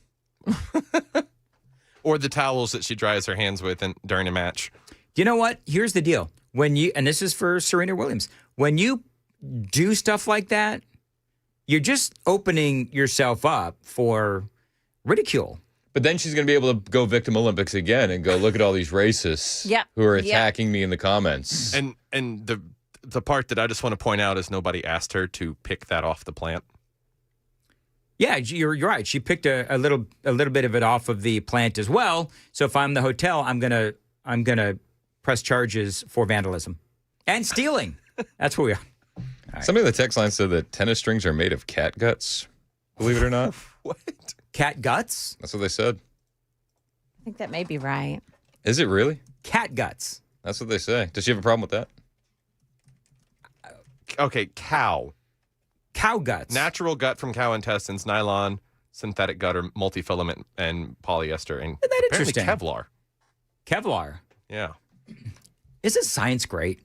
Or the towels that she dries her hands with during a match. You know what? Here's the deal. And this is for Serena Williams, when you do stuff like that, you're just opening yourself up for ridicule. But then she's going to be able to go Victim Olympics again and go, look at all these racists who are attacking me in the comments. And the part that I just want to point out is nobody asked her to pick that off the plant. Yeah, you're right. She picked a little bit of it off of the plant as well. So if I'm the hotel, I'm gonna press charges for vandalism and stealing. That's what we are. Right. Somebody in the text line said that tennis strings are made of cat guts. Believe it or not. What? Cat guts? That's what they said. think that may be right. Is it really? Cat guts. That's what they say. Does she have a problem with that? Okay, cow. Cow guts. Natural gut from cow intestines, nylon, synthetic gut or multifilament, and polyester. And Isn't that apparently interesting? Kevlar. Kevlar. Yeah. Isn't science great?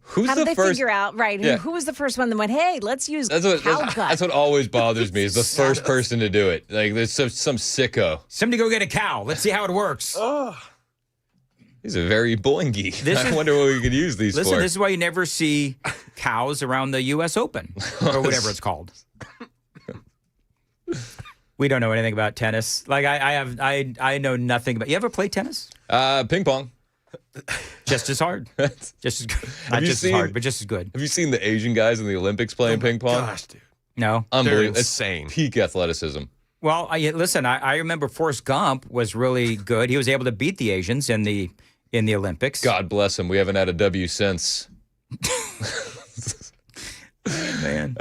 Who's How the did they first? figure out? Right. Yeah. Who was the first one that went, hey, let's use That's what, cow that's, gut? that's what always bothers me is the first person to do it. Like there's some sicko. Somebody go get a cow. Let's see how it works. He's a very boingy. This I is- wonder what we could use these Listen, for. this is why you never see cows around the U.S. Open or whatever it's called. We don't know anything about tennis. Like I know nothing about. You ever play tennis? Ping pong. Just as hard. Just as good. Not you just seen- as hard, but just as good. Have you seen the Asian guys in the Olympics playing ping pong? Gosh, dude. No. Unbelievable. They're It's insane. peak athleticism. Well, listen. I remember Forrest Gump was really good. He was able to beat the Asians in the Olympics. God bless him. We haven't had a W since. Man.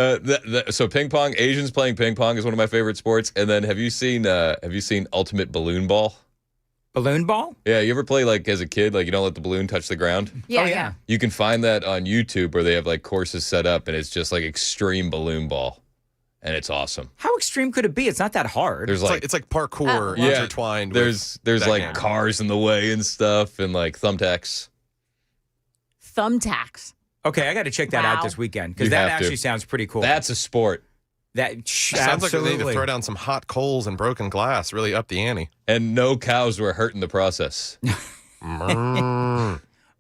So ping pong, Asians playing ping pong is one of my favorite sports. And then have you seen Ultimate Balloon Ball? Balloon ball? Yeah, you ever play like as a kid, like you don't let the balloon touch the ground? Yeah, Oh, yeah. You can find that on YouTube where they have like courses set up and it's just like extreme balloon ball. And it's awesome. How extreme could it be? It's not that hard. There's It's like parkour yeah, intertwined. there's with like deckhand. cars in the way and stuff and like thumbtacks. Thumbtacks. Okay, I got to check that out Wow. this weekend because You that have to. sounds sounds pretty cool. That's a sport. That Sounds like they need to absolutely. throw down some hot coals and broken glass. Really up the ante. And no cows were hurt in the process.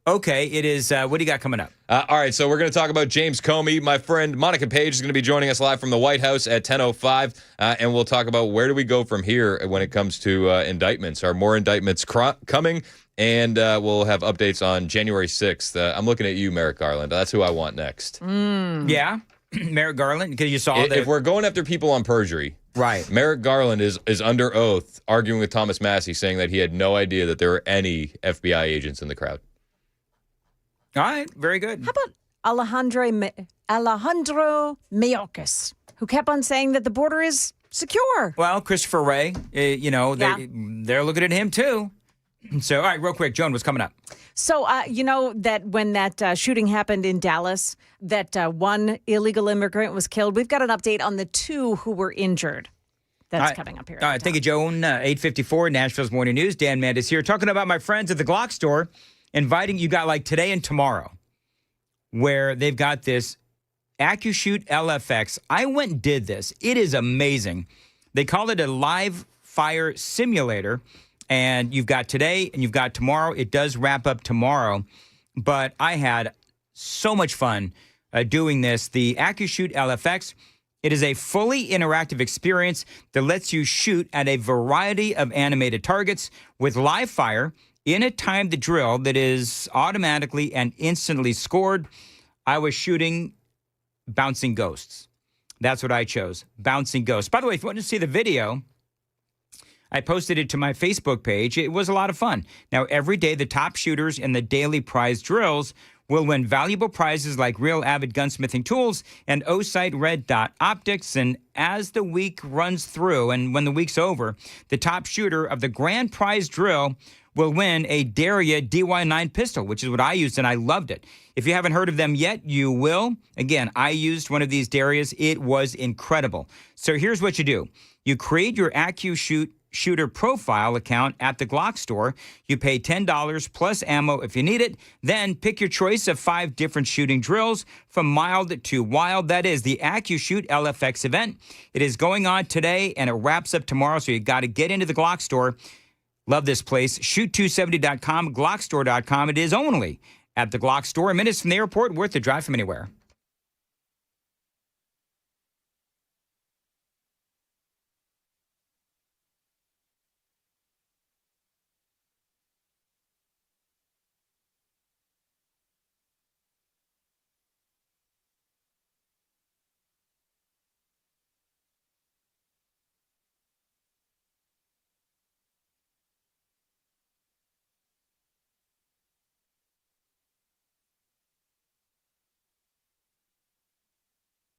Okay, it is. What do you got coming up? All right, so we're going to talk about James Comey. My friend Monica Page is going to be joining us live from the White House at 10:05, and we'll talk about where do we go from here when it comes to indictments. Are more indictments coming? And we'll have updates on January 6th. I'm looking at you, Merrick Garland. That's who I want next. Yeah, Merrick Garland. Because you saw that. If we're going after people on perjury, right? Merrick Garland is under oath arguing with Thomas Massey, saying that he had no idea that there were any FBI agents in the crowd. All right, very good. How about Alejandro Mayorkas, who kept on saying that the border is secure? Well, Christopher Wray, Yeah. they're looking at him too. So, all right, real quick, Joan, what's coming up? So, you know that when that shooting happened in Dallas, that one illegal immigrant was killed. We've got an update on the two who were injured. That's All right. coming up here. All right, thank you, Joan. 8:54, Nashville's Morning News. Dan Mandis here, talking about my friends at the Glock store, inviting you got like today and tomorrow, where they've got this AccuShoot LFX. I went and did this. It is amazing. They call it a live fire simulator. And you've got today and you've got tomorrow. It does wrap up tomorrow. But I had so much fun doing this. The AccuShoot LFX, it is a fully interactive experience that lets you shoot at a variety of animated targets with live fire in a timed drill that is automatically and instantly scored. I was shooting bouncing ghosts. That's what I chose, bouncing ghosts. By the way, if you want to see the video, I posted it to my Facebook page. It was a lot of fun. Now, every day, the top shooters in the daily prize drills will win valuable prizes like real Avid gunsmithing tools and O-Sight red dot optics. And as the week runs through and when the week's over, the top shooter of the grand prize drill will win a Daria DY9 pistol, which is what I used, and I loved it. If you haven't heard of them yet, you will. Again, I used one of these Darias. It was incredible. So here's what you do. You create your AccuShoot shooter profile account at the Glock store. You pay $10 plus ammo if you need it. Then pick your choice of 5 different shooting drills from mild to wild. That is the AccuShoot LFX event. It is going on today and it wraps up tomorrow, so you got to get into the Glock store. Love this place. Shoot270.com, Glockstore.com. It is only at the Glock store. Minutes from the airport, worth the drive from anywhere.